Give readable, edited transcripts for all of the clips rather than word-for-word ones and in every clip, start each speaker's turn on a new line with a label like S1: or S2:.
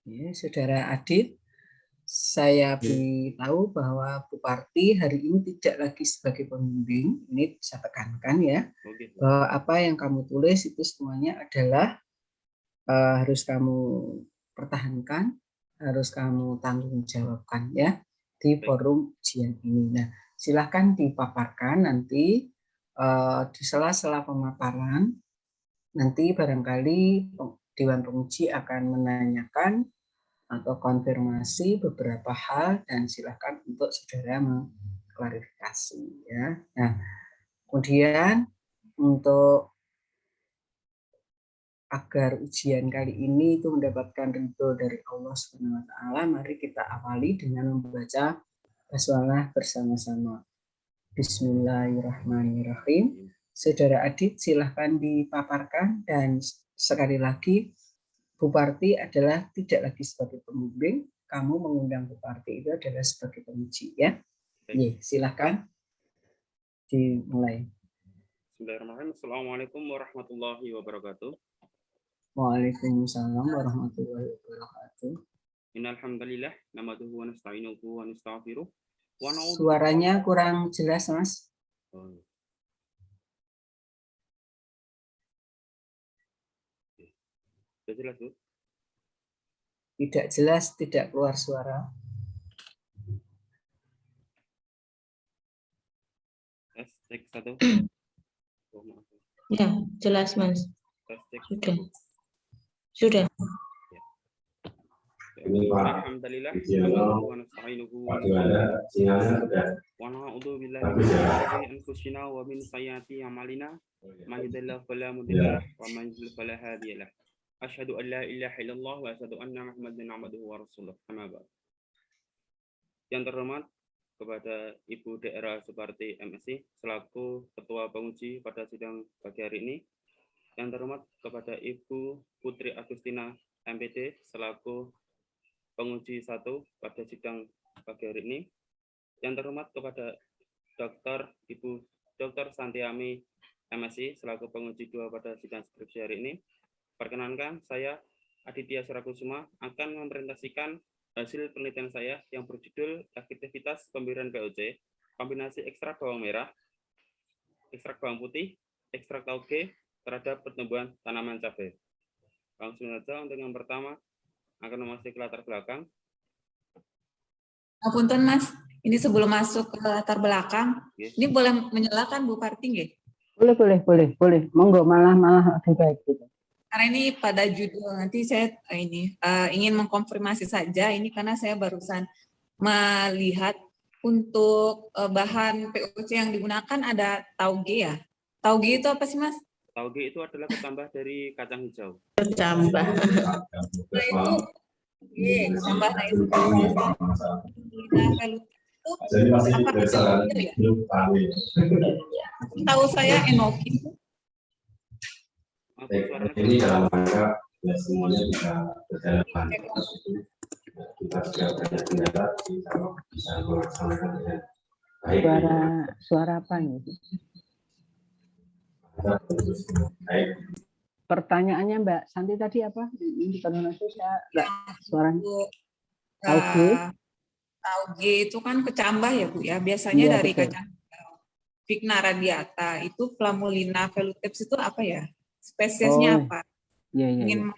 S1: Ya, Saudara Adit, saya beritahu bahwa Bu Parti hari ini tidak lagi sebagai pembimbing. Ini saya tekankan ya, bahwa apa yang kamu tulis itu semuanya adalah harus kamu pertahankan, harus kamu tanggung jawabkan ya di forum ujian ini. Nah, silahkan dipaparkan nanti di sela-sela pemaparan. Nanti barangkali Dewan Penguji akan menanyakan atau konfirmasi beberapa hal dan silakan untuk saudara mengklarifikasi ya. Nah, kemudian untuk agar ujian kali ini itu mendapatkan ridho dari Allah Subhanahu wa taala, mari kita awali dengan membaca basmalah bersama-sama. Bismillahirrahmanirrahim. Saudara Adit silahkan dipaparkan dan sekali lagi Bu Parti adalah tidak lagi sebagai pembimbing, kamu mengundang Bu Parti itu adalah sebagai penguji ya. Iya, silahkan dimulai.
S2: Bismillahirrahmanirrahim. Assalamualaikum warahmatullahi wabarakatuh.
S1: Waalaikumsalam warahmatullahi wabarakatuh.
S2: Innal hamdalillah nahmaduhu wa nasta'inuhu wa nastaghfiruh.
S1: Suaranya kurang jelas, Mas.
S2: Sudah jelas, Bu?
S1: Tidak jelas, tidak keluar suara.
S2: Cek satu.
S3: Ya, jelas, Mas.
S2: Cek.
S3: Sudah.
S2: Alhamdulillah wa nasta'inuhu wa na'udzu billahi min syururi anfusina wa min sayyiati a'malina may yahdihillahu fala mudilla lahu wa may yudlil fala hadiya lahu. Asyhadu an la ilaha illallah wa asyhadu anna Muhammadan abduhu wa rasuluh. Amma ba'd. Yang terhormat kepada Ibu Daerah Suparti MSI selaku Ketua Penguji pada sidang pagi hari ini. Yang terhormat kepada Ibu Putri Agustina MPD selaku Penguji 1 pada sidang pagi hari ini. Yang terhormat kepada Ibu Dr. Santiami MSI selaku Penguji 2 pada sidang skripsi hari ini. Perkenankan, saya Aditya Surakusuma akan mempresentasikan hasil penelitian saya yang berjudul aktivitas pemberian POC, kombinasi ekstrak bawang merah, ekstrak bawang putih, ekstrak tauge terhadap pertumbuhan tanaman cabai. Langsung saja untuk yang pertama akan memasuki latar belakang.
S3: Punten, Mas, ini sebelum masuk ke latar belakang, ini boleh menyalakan Bu Parti nggih?
S1: Boleh. Monggo, malah lebih baik gitu.
S3: Karena ini pada judul nanti saya ingin mengkonfirmasi saja ini karena saya barusan melihat untuk bahan POC yang digunakan ada tauge ya. Tauge itu apa sih, Mas?
S2: Tauge itu adalah kecambah dari kacang hijau.
S3: Kecambah. Nah itu, kecambah itu apakah itu ya? Tahu saya enoki.
S4: Ini dalam rangka ya semuanya bisa berjalan. Kita sudah banyak pendapat, bisa melaksanakan dengan baik.
S1: Suara apa nih?
S4: Baik.
S1: Pertanyaannya Mbak Santi tadi apa? Ini saya enggak suaranya.
S3: Tauge itu kan kecambah ya Bu ya, biasanya dari
S1: betul.
S3: kacang hijau. Vigna radiata itu Flammulina veluteps itu apa ya? Spesiesnya apa? Ingin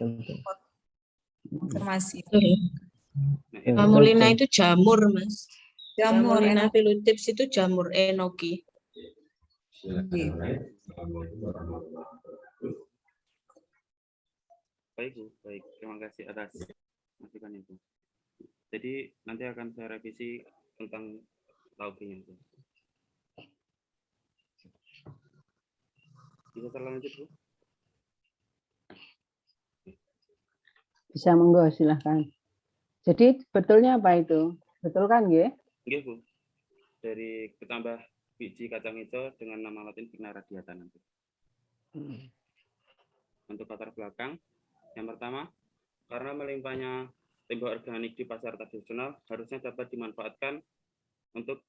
S3: konfirmasi.
S5: Flammulina itu jamur, Mas.
S3: Jamur
S5: Flammulina veluteps itu jamur enoki.
S2: Baik, Bu. Baik, terima kasih atas masukan itu. Jadi nanti akan saya revisi tentang tauge-nya, Bu. Bisa terlanjut, Bu?
S1: Bisa, monggo, silahkan. Jadi betulnya apa itu? Betul kan, nggih?
S2: Nggih, Bu. Dari ketambah biji kacang hijau dengan nama latin Vigna radiata nanti. Untuk latar belakang, yang pertama, karena melimpahnya limbah organik di pasar tradisional harusnya dapat dimanfaatkan untuk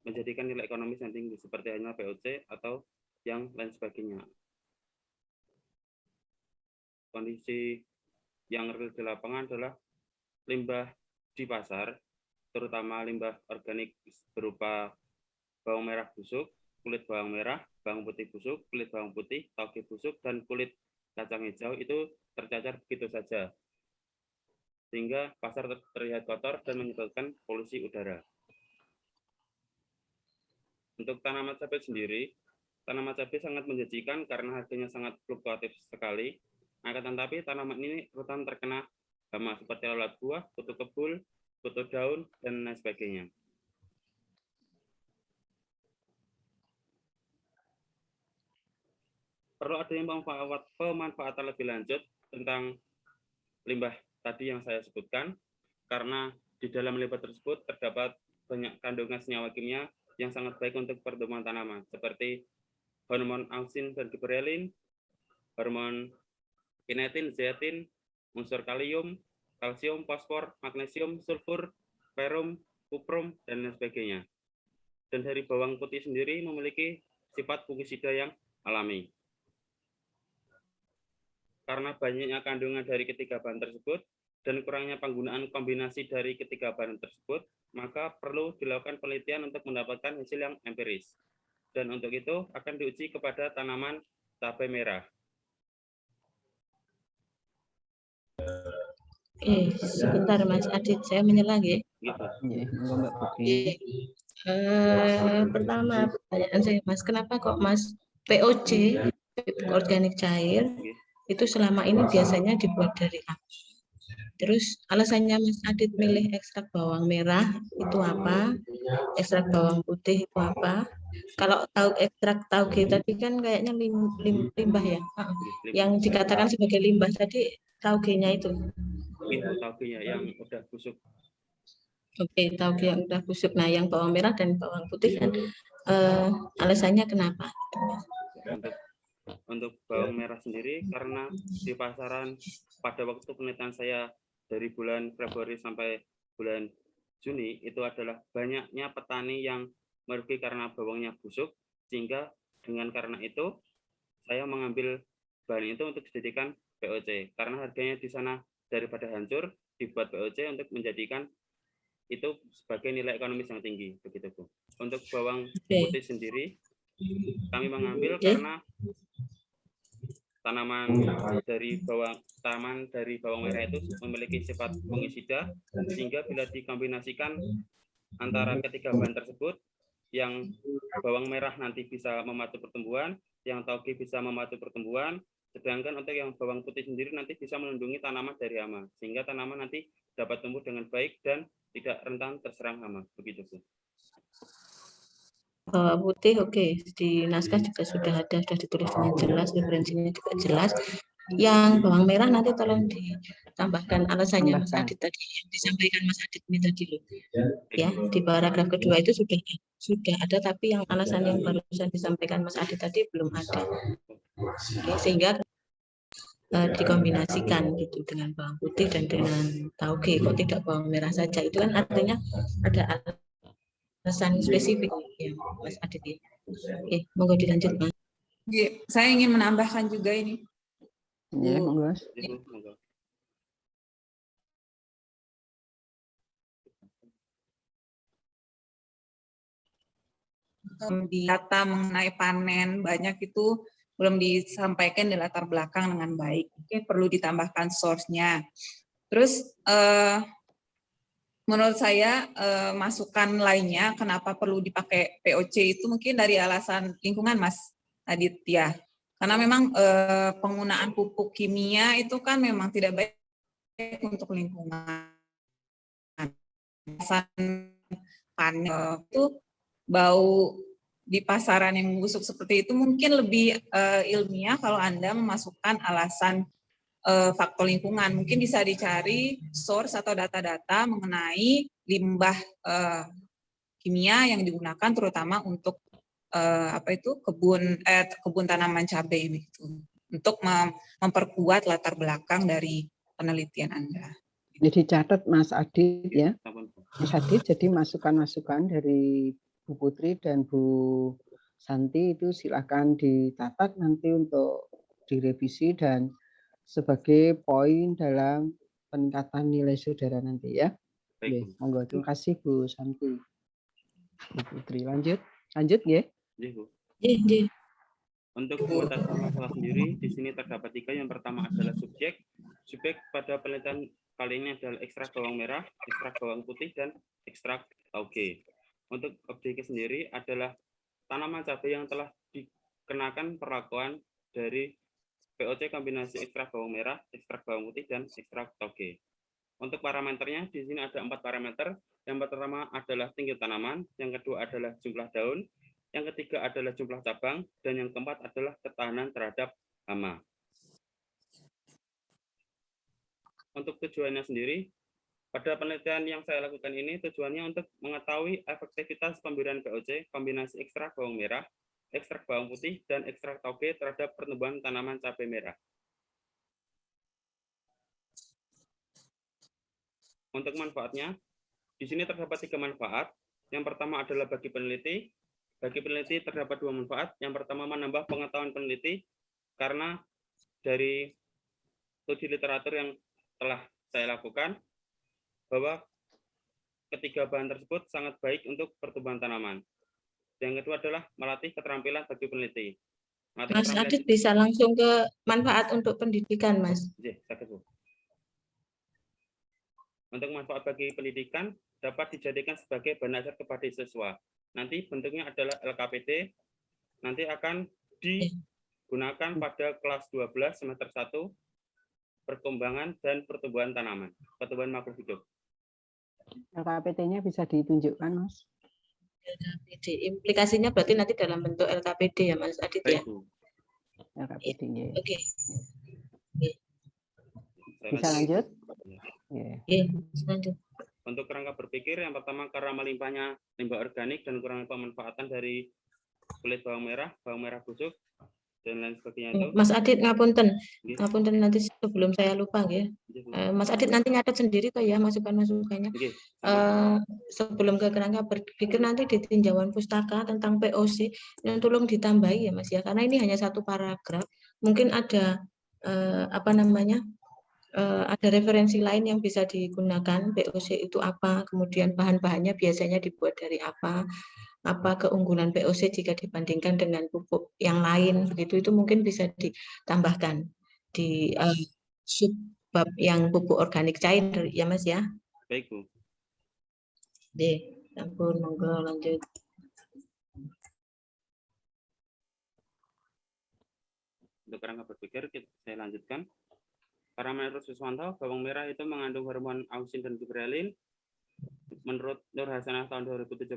S2: menjadikan nilai ekonomis yang tinggi seperti halnya POC atau yang lain sebagainya. kondisi yang real di lapangan adalah limbah di pasar, terutama limbah organik berupa bawang merah busuk, kulit bawang merah, bawang putih busuk, kulit bawang putih, tauge busuk, dan kulit kacang hijau itu tercacar begitu saja, sehingga pasar terlihat kotor dan menyebabkan polusi udara. Untuk tanaman cabai sendiri, tanaman cabai sangat menjanjikan karena harganya sangat fluktuatif sekali. Akan tetapi tanaman ini rentan terkena hama seperti lalat buah, kutu kebul, kutu daun, dan lain sebagainya. Perlu adanya pemanfaatan lebih lanjut tentang limbah tadi yang saya sebutkan, karena di dalam limbah tersebut terdapat banyak kandungan senyawa kimia yang sangat baik untuk pertumbuhan tanaman, seperti hormon auxin dan giberelin, hormon kinetin, zeatin, unsur kalium, kalsium, fosfor, magnesium, sulfur, ferum, kuprum, dan lain sebagainya. Dan dari bawang putih sendiri memiliki sifat fungisida yang alami. Karena banyaknya kandungan dari ketiga bahan tersebut dan kurangnya penggunaan kombinasi dari ketiga bahan tersebut, maka perlu dilakukan penelitian untuk mendapatkan hasil yang empiris. Dan untuk itu akan diuji kepada tanaman cabai merah.
S5: Sebentar Mas Adit, saya menyelang ya. Pertama pertanyaan saya Mas, kenapa kok Mas POC, organik cair, itu selama ini biasanya dibuat dari apa? Terus alasannya Mas Adit milih ekstrak bawang merah itu apa? Ekstrak bawang putih itu apa? Kalau tahu ekstrak tauge tadi kan kayaknya limbah ya, yang dikatakan sebagai limbah tadi taugenya itu.
S2: Taugenya yang udah busuk.
S5: Oke, tauge yang udah busuk. Nah, yang bawang merah dan bawang putih kan alasannya kenapa?
S2: Untuk bawang merah sendiri, karena di pasaran pada waktu penelitian saya dari bulan Februari sampai bulan Juni itu adalah banyaknya petani yang merugi karena bawangnya busuk, sehingga dengan karena itu saya mengambil bahan itu untuk dijadikan POC karena harganya di sana daripada hancur dibuat POC untuk menjadikan itu sebagai nilai ekonomis yang tinggi, begitu Bu. Untuk bawang putih sendiri kami mengambil karena tanaman dari bawang merah itu memiliki sifat fungisida, sehingga bila dikombinasikan antara ketiga bahan tersebut, yang bawang merah nanti bisa memacu pertumbuhan, yang tauge bisa memacu pertumbuhan, sedangkan untuk yang bawang putih sendiri nanti bisa melindungi tanaman dari hama, sehingga tanaman nanti dapat tumbuh dengan baik dan tidak rentan terserang hama, begitu Bu.
S5: Bawang putih oke. Di naskah juga sudah ada, sudah ditulis dengan jelas, referensinya juga jelas. Yang bawang merah nanti tolong ditambahkan alasannya Mas Adit tadi, yang disampaikan Mas Adit ini tadi loh. Ya, di paragraf kedua itu sudah ada, tapi yang alasan yang barusan disampaikan Mas Adit tadi belum ada. Oke, sehingga dikombinasikan gitu dengan bawang putih dan dengan tauge, kok tidak bawang merah saja, itu kan artinya ada alasan spesifik ya Mas Adit ya. Oke, monggo dilanjut Mas.
S3: Saya ingin menambahkan juga ini.
S1: Ya, monggo.
S3: Di data mengenai panen banyak itu belum disampaikan di latar belakang dengan baik. Mungkin perlu ditambahkan source-nya. Terus menurut saya masukan lainnya kenapa perlu dipakai POC itu mungkin dari alasan lingkungan Mas Adit ya. Karena memang penggunaan pupuk kimia itu kan memang tidak baik untuk lingkungan. Panen itu bau di pasaran yang busuk seperti itu mungkin lebih ilmiah kalau Anda memasukkan alasan faktor lingkungan. Mungkin bisa dicari source atau data-data mengenai limbah kimia yang digunakan terutama untuk kebun tanaman cabai itu untuk memperkuat latar belakang dari penelitian Anda.
S1: Jadi catat Mas Adit ya. Mas Adit, jadi masukan-masukan dari Bu Putri dan Bu Santi itu silakan ditatat nanti untuk direvisi dan sebagai poin dalam peningkatan nilai saudara nanti ya.
S2: Baik,
S1: Oke, monggo. Terima kasih Bu Santi. Bu Putri, lanjut ya.
S2: Bu.
S5: Iya.
S2: Untuk pembatasan masalah sendiri, di sini terdapat 3. Yang pertama adalah subjek. Subjek pada penelitian kali ini adalah ekstrak bawang merah, ekstrak bawang putih, dan ekstrak tauge. Untuk objeknya sendiri adalah tanaman cabai yang telah dikenakan perlakuan dari POC kombinasi ekstrak bawang merah, ekstrak bawang putih, dan ekstrak tauge. Untuk parameternya, di sini ada 4 parameter. Yang pertama adalah tinggi tanaman, yang kedua adalah jumlah daun, yang ketiga adalah jumlah cabang, dan yang keempat adalah ketahanan terhadap hama. Untuk tujuannya sendiri, pada penelitian yang saya lakukan ini, tujuannya untuk mengetahui efektivitas pemberian POC kombinasi ekstrak bawang merah, ekstrak bawang putih, dan ekstrak tauge terhadap pertumbuhan tanaman cabai merah. Untuk manfaatnya, di sini terdapat 3 manfaat. Yang pertama adalah bagi peneliti. Bagi peneliti terdapat 2 manfaat. Yang pertama menambah pengetahuan peneliti, karena dari studi literatur yang telah saya lakukan, bahwa ketiga bahan tersebut sangat baik untuk pertumbuhan tanaman. Yang kedua adalah melatih keterampilan bagi peneliti.
S5: Mas Adit bisa langsung ke manfaat untuk pendidikan, Mas.
S2: Untuk manfaat bagi pendidikan dapat dijadikan sebagai bahan ajar kepada siswa. Nanti bentuknya adalah LKPD. Nanti akan digunakan pada kelas 12 semester 1 perkembangan dan pertumbuhan tanaman, pertumbuhan makhluk hidup.
S1: LKPD-nya bisa ditunjukkan, Mas.
S5: LKPD. Implikasinya berarti nanti dalam bentuk LKPD ya, Mas Adit ya?
S1: LKPD-nya.
S5: Oke.
S1: Bisa lanjut?
S5: Lanjut.
S2: Untuk kerangka berpikir, yang pertama karena melimpahnya limbah organik dan kurangnya pemanfaatan dari kulit bawang merah busuk, dan lain sebagainya itu.
S5: Mas Adit, ngapunten nanti sebelum saya lupa ya. Mas Adit nanti nyatet sendiri kok ya masukan-masukannya. Sebelum ke kerangka berpikir nanti di tinjauan pustaka tentang POC yang tolong ditambahi ya Mas ya, karena ini hanya 1 paragraf. Mungkin ada ada referensi lain yang bisa digunakan. POC itu apa, kemudian bahan-bahannya biasanya dibuat dari apa keunggulan POC jika dibandingkan dengan pupuk yang lain, begitu, itu mungkin bisa ditambahkan di subbab yang pupuk organik cair ya Mas ya.
S2: Baik Bu.
S5: Ampun, monggo lanjut.
S2: Untuk kerangka berpikir saya lanjutkan. Para menurut Suswanto, bawang merah itu mengandung hormon auxin dan gibberellin. Menurut Nur Hasanah tahun 2017,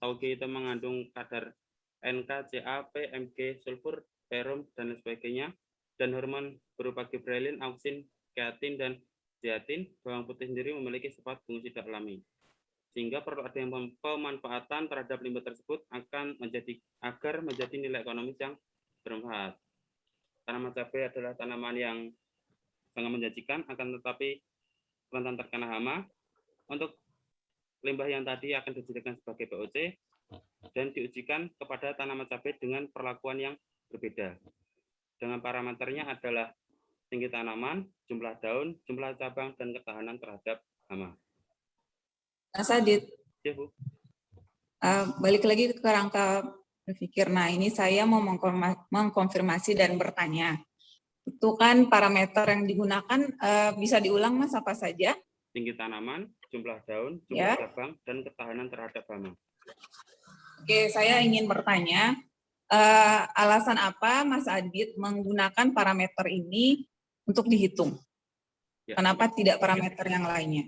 S2: tauge itu mengandung kadar NK, CA, P, Mg, sulfur, perum, dan lain sebagainya. Dan hormon berupa gibberellin, auxin, keatin, dan zeatin. Bawang putih sendiri memiliki sifat fungisida alami. Sehingga perlu ada yang pemanfaatan terhadap limbah tersebut agar menjadi nilai ekonomis yang bermanfaat. Tanaman cabai adalah tanaman yang sangat menjanjikan, akan tetapi rentan terkena hama. Untuk limbah yang tadi akan dijadikan sebagai POC dan diujikan kepada tanaman cabai dengan perlakuan yang berbeda. Dengan parameternya adalah tinggi tanaman, jumlah daun, jumlah cabang, dan ketahanan terhadap hama.
S3: Mas Adit,
S2: Ya, Bu.
S3: Balik lagi ke kerangka berpikir. Nah, ini saya mau mengkonfirmasi dan bertanya. Itu kan parameter yang digunakan, bisa diulang Mas apa saja?
S2: Tinggi tanaman, jumlah daun, jumlah cabang, dan ketahanan terhadap hama.
S3: Oke, saya ingin bertanya, alasan apa Mas Adit menggunakan parameter ini untuk dihitung? Kenapa tidak parameter yang lainnya?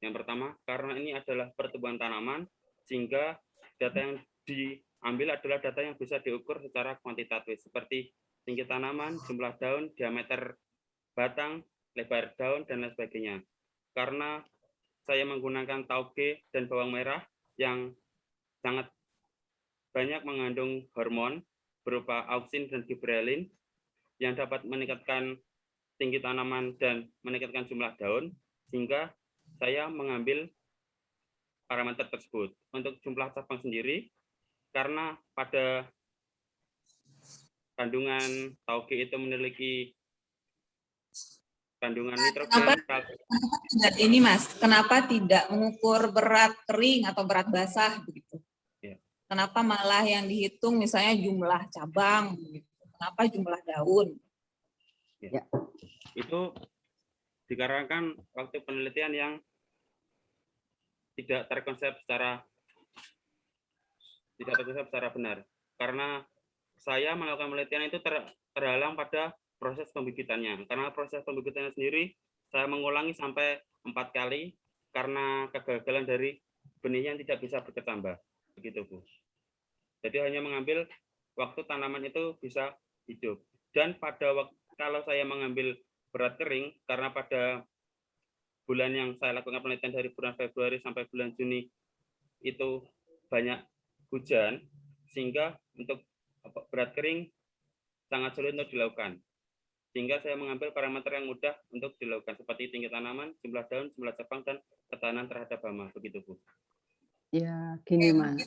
S2: Yang pertama, karena ini adalah pertumbuhan tanaman, sehingga data yang diambil adalah data yang bisa diukur secara kuantitatif, seperti tinggi tanaman, jumlah daun, diameter batang, lebar daun, dan lain sebagainya. Karena saya menggunakan tauge dan bawang merah yang sangat banyak mengandung hormon berupa auxin dan gibberellin yang dapat meningkatkan tinggi tanaman dan meningkatkan jumlah daun, sehingga saya mengambil parameter tersebut. Untuk jumlah cabang sendiri, karena pada kandungan tauge itu memiliki kandungan
S3: Kenapa
S2: nitrogen.
S3: tidak ini Mas? Kenapa tidak mengukur berat kering atau berat basah begitu?
S2: Ya.
S3: Kenapa malah yang dihitung misalnya jumlah cabang? Begitu. Kenapa jumlah daun?
S2: Ya. Itu dikarenakan waktu penelitian yang tidak terkonsep secara benar. Karena saya melakukan penelitian itu terhalang pada proses pembibitannya. Karena proses pembibitannya sendiri saya mengulangi sampai 4 kali karena kegagalan dari benih yang tidak bisa berkecambah. Begitu, Bu. Jadi hanya mengambil waktu tanaman itu bisa hidup. Dan pada waktu kalau saya mengambil berat kering, karena pada bulan yang saya lakukan penelitian dari bulan Februari sampai bulan Juni itu banyak hujan, sehingga untuk berat kering sangat sulit untuk dilakukan. Sehingga saya mengambil parameter yang mudah untuk dilakukan, seperti tinggi tanaman, jumlah daun, jumlah cabang, dan ketahanan terhadap hama. Begitu, Bu.
S1: Ya, gini Mas.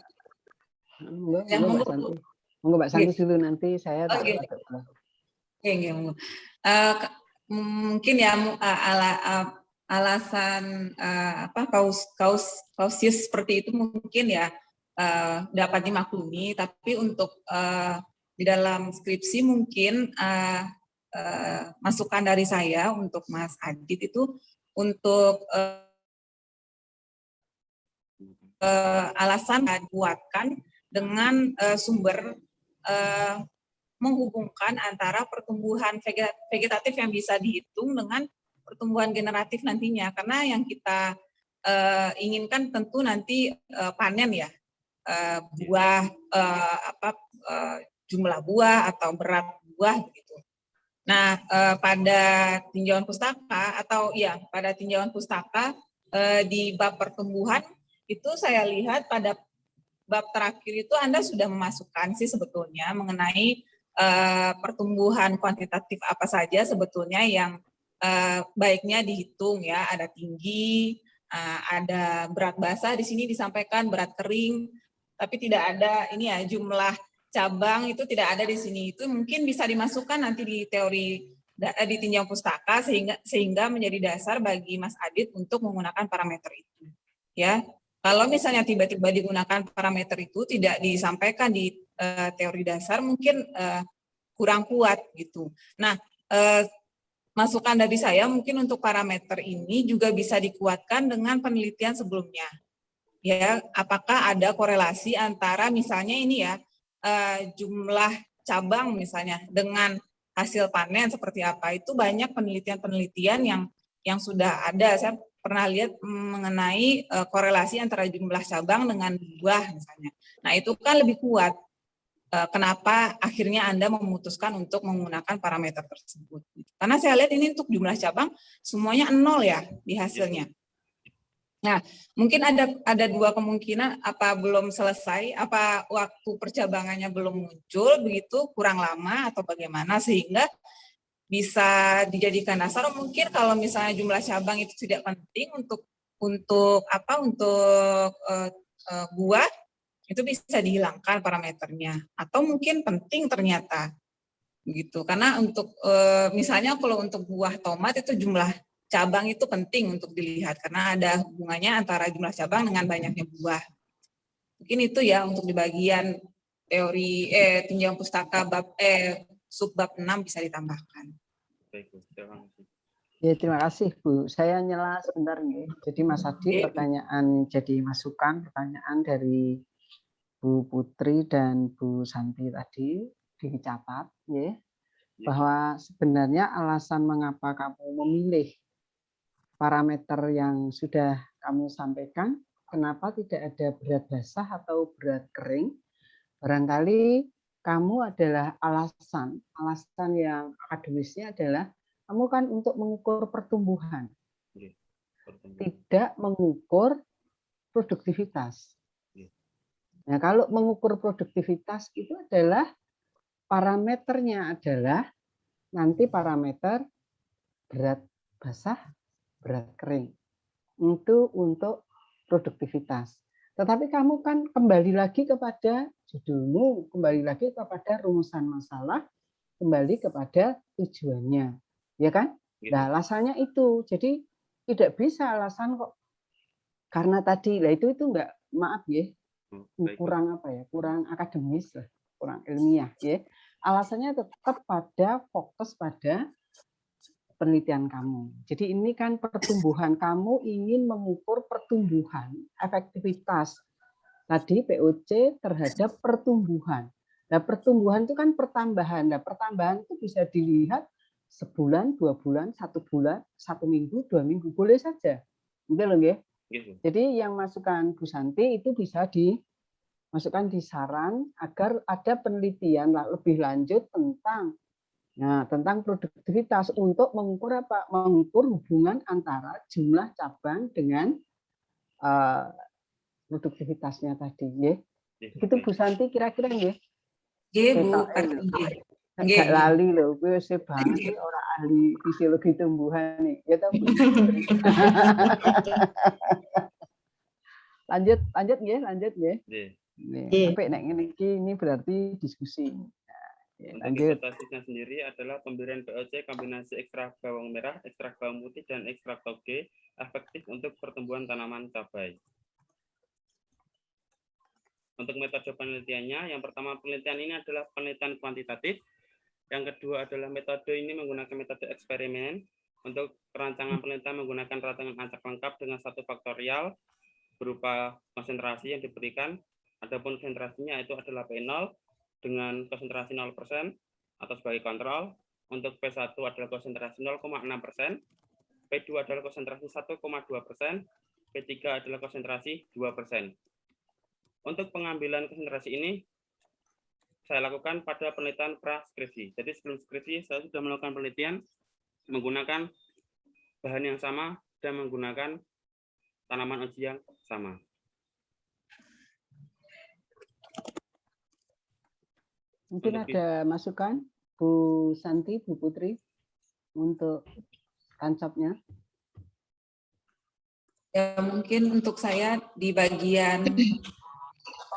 S1: Monggo Mbak Santi dulu, nanti saya
S3: mungkin ya alasan kausius seperti itu mungkin ya dapat dimaklumi, tapi untuk di dalam skripsi mungkin masukan dari saya untuk Mas Adit itu untuk alasan dibuatkan dengan sumber menghubungkan antara pertumbuhan vegetatif yang bisa dihitung dengan pertumbuhan generatif nantinya, karena yang kita inginkan tentu nanti panen ya, buah jumlah buah atau berat buah gitu. Nah, pada tinjauan pustaka di bab pertumbuhan itu saya lihat pada bab terakhir itu Anda sudah memasukkan sih sebetulnya mengenai pertumbuhan kuantitatif apa saja sebetulnya yang baiknya dihitung ya, ada tinggi, ada berat basah, di sini disampaikan berat kering, tapi tidak ada ini ya jumlah cabang itu tidak ada di sini. Itu mungkin bisa dimasukkan nanti di teori di tinjauan pustaka sehingga menjadi dasar bagi Mas Adit untuk menggunakan parameter itu. Ya, kalau misalnya tiba-tiba digunakan parameter itu tidak disampaikan di teori dasar mungkin kurang kuat gitu. Nah, masukan dari saya mungkin untuk parameter ini juga bisa dikuatkan dengan penelitian sebelumnya. Ya, apakah ada korelasi antara misalnya ini ya jumlah cabang misalnya dengan hasil panen seperti apa? Itu banyak penelitian-penelitian yang sudah ada. Saya pernah lihat mengenai korelasi antara jumlah cabang dengan buah misalnya. Nah, itu kan lebih kuat. Kenapa akhirnya Anda memutuskan untuk menggunakan parameter tersebut? Karena saya lihat ini untuk jumlah cabang semuanya 0 ya di hasilnya. Nah, mungkin ada dua kemungkinan, apa belum selesai, apa waktu percabangannya belum muncul, begitu kurang lama atau bagaimana sehingga bisa dijadikan dasar. Mungkin kalau misalnya jumlah cabang itu tidak penting untuk buah, itu bisa dihilangkan parameternya. Atau mungkin penting ternyata, begitu. Karena untuk misalnya kalau untuk buah tomat itu jumlah cabang itu penting untuk dilihat karena ada hubungannya antara jumlah cabang dengan banyaknya buah. Mungkin itu ya untuk di bagian teori tinjauan pustaka subbab 6 bisa ditambahkan.
S2: Baik, Bu. Terima kasih.
S1: Ya, terima kasih Bu. Saya nyela sebentar nih. Jadi Mas Adit pertanyaan dari Bu Putri dan Bu Santi tadi dicatat ya. Bahwa sebenarnya alasan mengapa kamu memilih parameter yang sudah kamu sampaikan, kenapa tidak ada berat basah atau berat kering? Barangkali kamu adalah alasan yang akademisnya adalah kamu kan untuk mengukur pertumbuhan, tidak mengukur produktivitas. Nah, kalau mengukur produktivitas itu adalah parameternya adalah nanti parameter berat basah, berat kering itu untuk produktivitas. Tetapi kamu kan kembali lagi kepada judulmu, kembali lagi kepada rumusan masalah, kembali kepada tujuannya, ya kan? Nah, alasannya itu. Jadi tidak bisa alasan kok karena tadi lah itu enggak, maaf ya, kurang apa ya, kurang akademis lah, kurang ilmiah ya. Alasannya tetap pada fokus pada penelitian kamu. Jadi ini kan pertumbuhan, kamu ingin mengukur pertumbuhan, efektivitas tadi POC terhadap pertumbuhan. Nah, pertumbuhan itu kan pertambahan. Nah, pertambahan itu bisa dilihat sebulan, 2 bulan, 1 bulan, 1 minggu, 2 minggu, boleh saja. Gitu loh, nggih. Jadi yang masukan Bu Santi itu bisa dimasukkan di saran agar ada penelitian lebih lanjut tentang produktivitas untuk mengukur apa? Mengukur hubungan antara jumlah cabang dengan produktivitasnya tadi, nggih. Begitu Bu Santi kira-kira nggih.
S3: Nggih, Bu Kartini.
S1: Enggak lali lho, kowe wis banget ora ahli fisiologi tumbuhan nih. Ya toh, Bu. lanjut nggih, lanjut nggih. Nggih. Sampai nek ngene iki ini berarti diskusi.
S2: Untuk hipotasisnya sendiri adalah pemberian POC kombinasi ekstrak bawang merah, ekstrak bawang putih, dan ekstrak toge efektif untuk pertumbuhan tanaman cabai. Untuk metode penelitiannya, yang pertama penelitian ini adalah penelitian kuantitatif. Yang kedua adalah metode ini menggunakan metode eksperimen. Untuk perancangan penelitian menggunakan rancangan acak lengkap dengan 1 faktorial berupa konsentrasi yang diberikan. Adapun konsentrasinya itu adalah P0 dengan konsentrasi 0% atau sebagai kontrol. Untuk P1 adalah konsentrasi 0,6%, P2 adalah konsentrasi 1,2%, P3 adalah konsentrasi 2%. Untuk pengambilan konsentrasi ini saya lakukan pada penelitian praskripsi. Jadi sebelum skripsi saya sudah melakukan penelitian menggunakan bahan yang sama dan menggunakan tanaman uji yang sama.
S1: Mungkin ada masukan Bu Santi, Bu Putri untuk konsepnya.
S3: Ya, mungkin untuk saya di bagian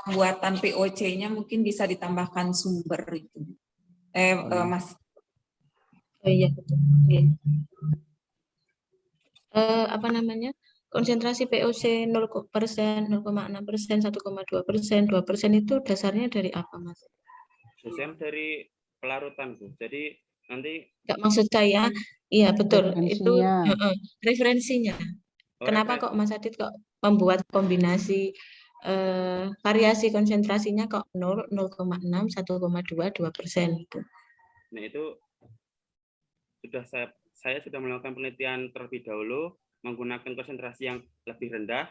S3: pembuatan POC-nya mungkin bisa ditambahkan sumber itu. Mas.
S5: Oh iya betul. Apa namanya? Konsentrasi POC 0%, 0,6%, 1,2%, 2% itu dasarnya dari apa, Mas?
S2: Dasarnya dari pelarutan, Bu. Jadi nanti
S5: enggak, maksud saya, iya betul, itu referensinya. Kenapa kok Mas Adit kok membuat kombinasi variasi konsentrasinya kok 0, 0,6, 1,2, 2% itu?
S2: Nah, itu sudah saya sudah melakukan penelitian terlebih dahulu menggunakan konsentrasi yang lebih rendah,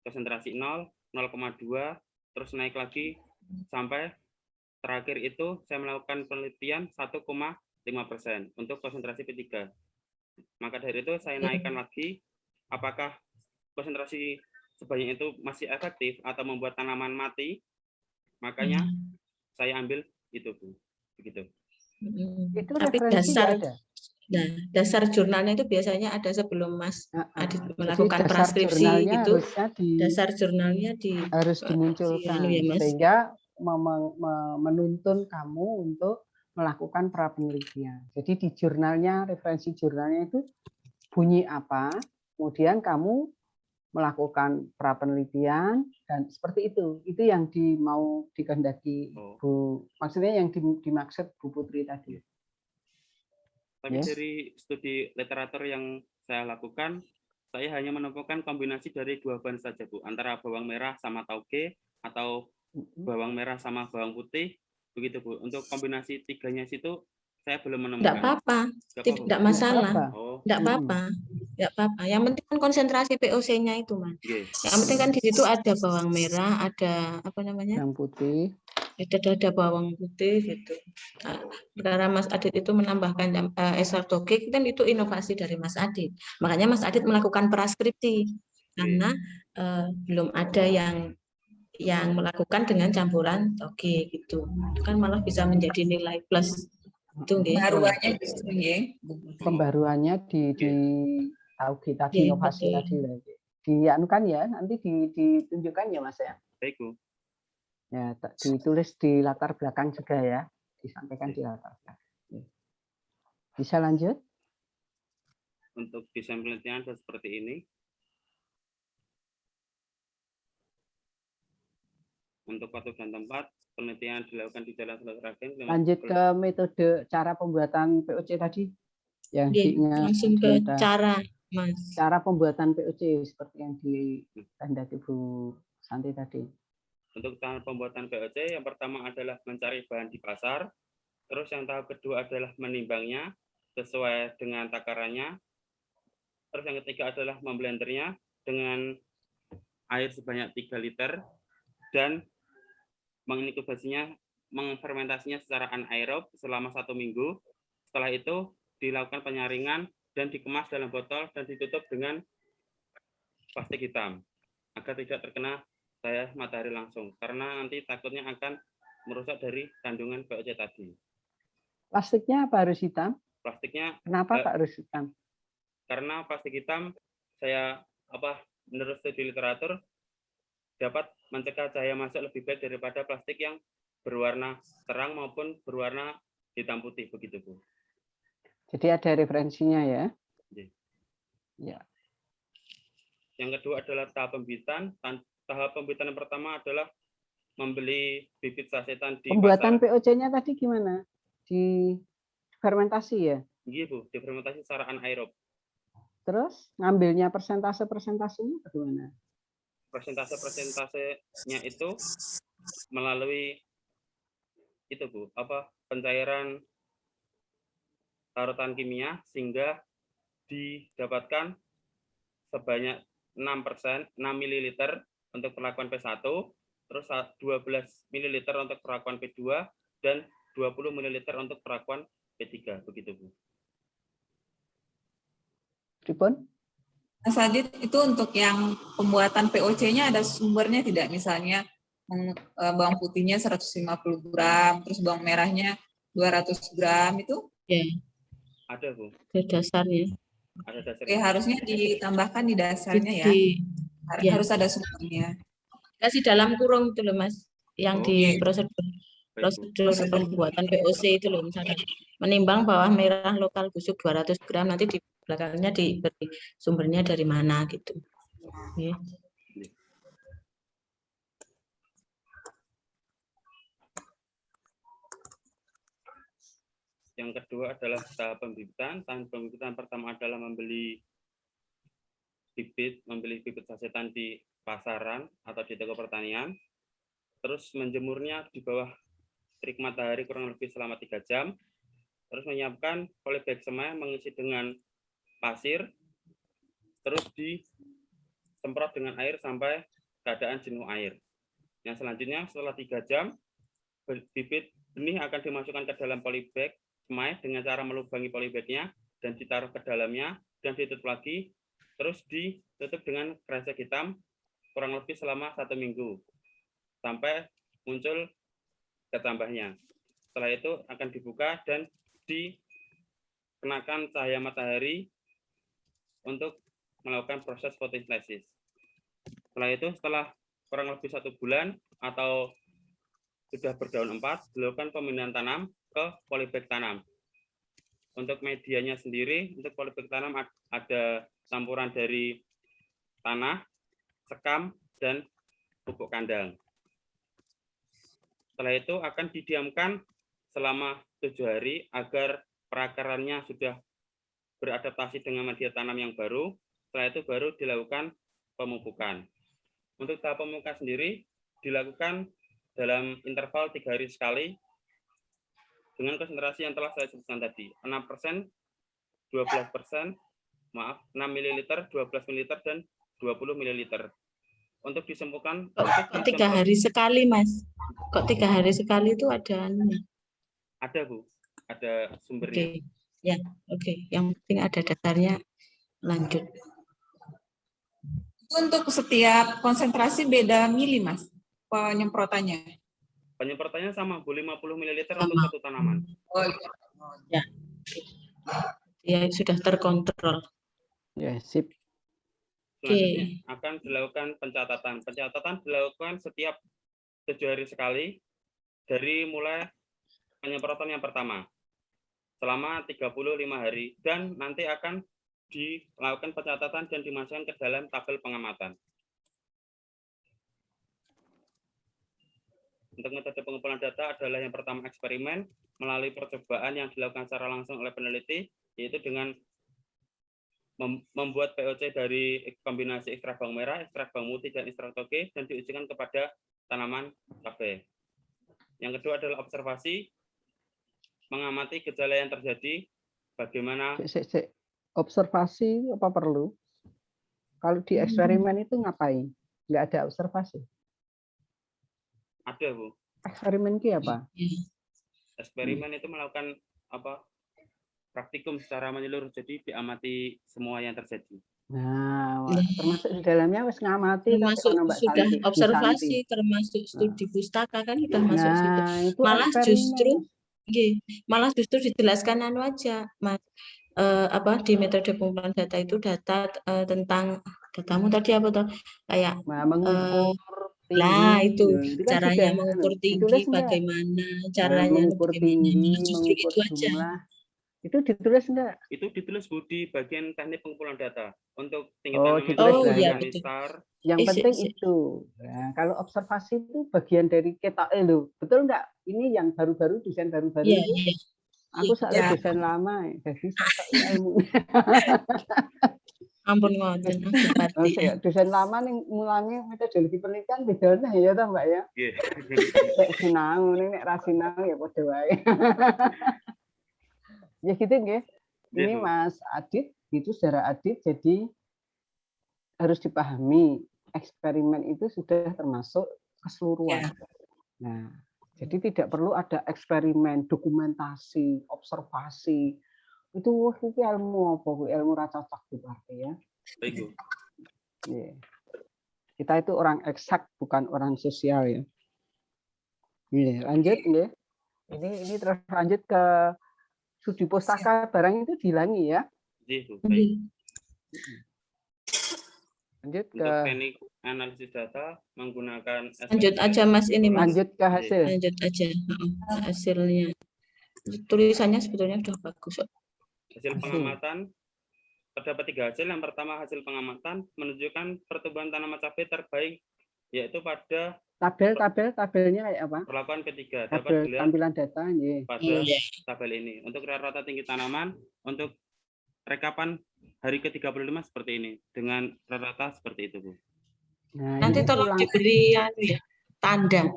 S2: konsentrasi 0, 0,2, terus naik lagi sampai terakhir itu saya melakukan penelitian 1,5% untuk konsentrasi P3. Maka dari itu saya naikkan lagi apakah konsentrasi sebanyak itu masih efektif atau membuat tanaman mati. Makanya saya ambil itu, Bu. Begitu.
S1: Itu
S5: tapi dasar jurnalnya itu biasanya ada sebelum Mas Adit melakukan praskripsi itu. Dasar jurnalnya
S1: harus dimunculkan
S5: ya, Mas.
S1: Sehingga menuntun kamu untuk melakukan pra penelitian. Jadi di jurnalnya, referensi jurnalnya itu bunyi apa, kemudian kamu melakukan pra penelitian dan seperti itu. Itu yang mau dikehendaki Bu, maksudnya yang dimaksud Bu Putri tadi.
S2: Tapi dari studi literatur yang saya lakukan, saya hanya menemukan kombinasi dari 2 bahan saja, Bu, antara bawang merah sama tauge atau bawang merah sama bawang putih, begitu, Bu. Untuk kombinasi 3-nya situ saya belum menemukan.
S5: Enggak apa-apa, tidak masalah. Enggak apa-apa. Enggak apa-apa. Yang penting kan konsentrasi POC-nya itu, Mas. Yang penting kan di situ ada bawang merah, ada apa namanya?
S1: Bawang putih.
S5: Ada bawang putih gitu. Nah, karena Mas Adit itu menambahkan ekstrak toge, kan itu inovasi dari Mas Adit. Makanya Mas Adit melakukan praskripsi karena belum ada yang melakukan dengan campuran toge gitu. Itu kan malah bisa menjadi nilai plus. Itu
S3: pembaruannya justru
S1: pembaruannya di tauge tadi, inovasi tadi dianukan ya, nanti ditunjukkan ya Mas ya.
S2: Baik, Bu.
S1: Ya, ditulis di latar belakang juga ya, disampaikan di latar belakang. Bisa lanjut?
S2: untuk desain penelitian adalah seperti ini. Untuk waktu dan tempat, penelitian dilakukan di Jalan Seragen.
S1: Lanjut ke metode cara pembuatan POC tadi yang
S5: Oke,
S1: diingat.
S5: langsung ke cara, Mas.
S1: Cara pembuatan POC seperti yang dikehendaki Bu Santi tadi.
S2: Untuk tahap pembuatan POC, yang pertama adalah mencari bahan di pasar. Terus yang tahap kedua adalah menimbangnya sesuai dengan takarannya. Terus yang ketiga adalah memblendernya dengan air sebanyak 3 liter dan mengfermentasinya secara anaerob selama 1 minggu. Setelah itu dilakukan penyaringan dan dikemas dalam botol dan ditutup dengan plastik hitam agar tidak terkena cahaya matahari langsung, karena nanti takutnya akan merusak dari kandungan POC tadi.
S1: Plastiknya apa harus hitam?
S2: Plastiknya
S1: Kenapa Pak harus hitam?
S2: Karena plastik hitam menurut studi literatur dapat mencegah cahaya masuk lebih baik daripada plastik yang berwarna terang maupun berwarna hitam putih, begitu Bu.
S1: Jadi ada referensinya ya?
S2: Ya. Yang kedua adalah tahap pembibitan. Tahap pembibitan yang pertama adalah membeli bibit sasetan di
S1: Pembuatan
S2: pasar.
S1: POC-nya tadi gimana? Di fermentasi ya?
S2: Iya Bu, difermentasi secara anaerob.
S1: Terus ngambilnya persentase-persentasenya bagaimana?
S2: Persentase-persentasenya itu melalui itu Bu, pencairan larutan kimia sehingga didapatkan sebanyak 6% 6 ml untuk perlakuan P1, terus 12 ml untuk perlakuan P2 dan 20 ml untuk perlakuan P3, begitu Bu.
S1: Pripun?
S3: Mas Adit, itu untuk yang pembuatan POC-nya ada sumbernya tidak? Misalnya bawang putihnya 150 gram, terus bawang merahnya 200 gram itu?
S5: Ya.
S2: Ada Bu.
S5: Ke dasarnya.
S2: Ada dasarnya.
S3: Oke, harusnya ditambahkan di dasarnya ya. Harus ada sumbernya.
S5: Kasih dalam kurung itu loh Mas, yang di prosedur pembuatan POC itu loh, misalkan menimbang bawang merah lokal busuk 200 gram, nanti di belakangnya diberi sumbernya dari mana gitu. Okay.
S2: Yang kedua adalah tahap pembibitan. Tahap pembibitan pertama adalah membeli bibit sasetan di pasaran atau di toko pertanian. Terus menjemurnya di bawah terik matahari kurang lebih selama 3 jam. Terus menyiapkan polybag semai mengisi dengan pasir. Terus disemprot dengan air sampai keadaan jenuh air. Yang selanjutnya setelah 3 jam, bibit benih akan dimasukkan ke dalam polybag semai dengan cara melubangi polybagnya dan ditaruh ke dalamnya dan ditutup lagi. Terus ditutup dengan kresek hitam kurang lebih selama 1 minggu sampai muncul ketambahnya. Setelah itu akan dibuka dan dikenakan cahaya matahari untuk melakukan proses fotosintesis. Setelah itu, setelah kurang lebih 1 bulan atau sudah berdaun 4, dilakukan pemindahan tanam ke polybag tanam. Untuk medianya sendiri, untuk polybag tanam ada campuran dari tanah, sekam, dan pupuk kandang. Setelah itu akan didiamkan selama 7 hari agar perakarannya sudah beradaptasi dengan media tanam yang baru. Setelah itu baru dilakukan pemupukan. Untuk tahap pemupukan sendiri dilakukan dalam interval 3 hari sekali dengan konsentrasi yang telah saya sebutkan tadi, 6%, 12%, 6 ml, 12 ml, dan 20 ml. Untuk disembuhkan.
S5: Kok 3 hari sekali, Mas? Kok 3 hari sekali itu ada?
S2: Ada, Bu. Ada sumbernya.
S5: Oke. Ya, oke. Yang penting ada dasarnya. Lanjut.
S3: Untuk setiap konsentrasi beda mili, Mas, penyemprotannya?
S2: Penyemprotannya sama, Bu, 50 ml untuk satu tanaman.
S3: Oh, iya.
S5: Ya, sudah terkontrol.
S1: Ya, sip.
S2: Selanjutnya akan dilakukan pencatatan. Pencatatan dilakukan setiap 7 hari sekali dari mulai penyemprotan yang pertama selama 35 hari dan nanti akan dilakukan pencatatan dan dimasukkan ke dalam tabel pengamatan. Untuk metode pengumpulan data adalah yang pertama eksperimen melalui percobaan yang dilakukan secara langsung oleh peneliti, yaitu dengan membuat POC dari kombinasi ekstrak bawang merah, ekstrak bawang putih, dan ekstrak toge dan diujikan kepada tanaman cabai. Yang kedua adalah observasi, mengamati gejala yang terjadi, bagaimana
S1: observasi apa perlu? Kalau di eksperimen itu ngapain? Nggak ada observasi.
S2: ada, Bu.
S1: Eksperimen itu apa?
S2: Eksperimen itu melakukan apa? Praktikum secara menyeluruh, jadi diamati semua yang terjadi.
S1: Nah, termasuk di dalamnya wis ngamati
S5: Termasuk sudah observasi, termasuk studi pustaka kan sudah masuk situ.
S1: Itu
S5: Malah
S1: eksperimen.
S5: malah justru dijelaskan anu aja, Mas. Di metode pengumpulan data itu data tentang datamu tadi apa tuh? Kayak
S1: mengukur
S5: tinggi, itu
S1: kan
S5: caranya
S1: sudah,
S5: mengukur tinggi, bagaimana caranya
S1: mengukur tinggi,
S5: justru
S1: mengukur
S5: itu aja.
S1: jumlah. Itu ditulis enggak?
S2: Itu ditulis, Bu, di bagian teknik pengumpulan data. Untuk tinggi
S1: ditulis
S5: iya,
S2: tanaman,
S5: betul.
S2: star.
S1: Yang penting itu. Nah, kalau observasi itu bagian dari KTL loh. Betul enggak? Ini yang baru-baru, desain baru-baru itu.
S5: Iya.
S1: Aku soalnya desain lama, jadi saya ilmu.
S5: Ampun ngoten aku
S1: desain lama nih mulangi metodologi penelitian bedanya ya toh Mbak ya. Nek sinau nek ra sinau ya padha wae. Ya gitu nggih. Ini Mas Adit, itu secara Adit, jadi harus dipahami eksperimen itu sudah termasuk keseluruhan. Nah, jadi tidak perlu ada eksperimen, dokumentasi, observasi. Itu ilmu apa? Ilmu ra cocok berarti ya.
S2: Baik,
S1: Yeah. Kita itu orang eksak, bukan orang sosial ya. Yeah. Lanjut ya. Ini terus lanjut ke studi pustaka, barang itu dihilangi ya. Lanjut ke
S2: teknik analisis data menggunakan
S5: lanjut aja Mas ini Mas.
S1: Lanjut ke hasil.
S5: Lanjut aja hasilnya. Tulisannya sebetulnya sudah bagus.
S2: Hasil pengamatan terdapat 3 hasil. Yang pertama hasil pengamatan menunjukkan pertumbuhan tanaman cabai terbaik, yaitu pada tabelnya kayak apa? Perlakuan ketiga dapat dilihat
S1: tampilan data
S2: pada tabel ini. Untuk rata-rata tinggi tanaman untuk rekapan hari ke-35 seperti ini dengan rata-rata seperti itu, Bu.
S5: Nah, nanti tolong diberi tanda.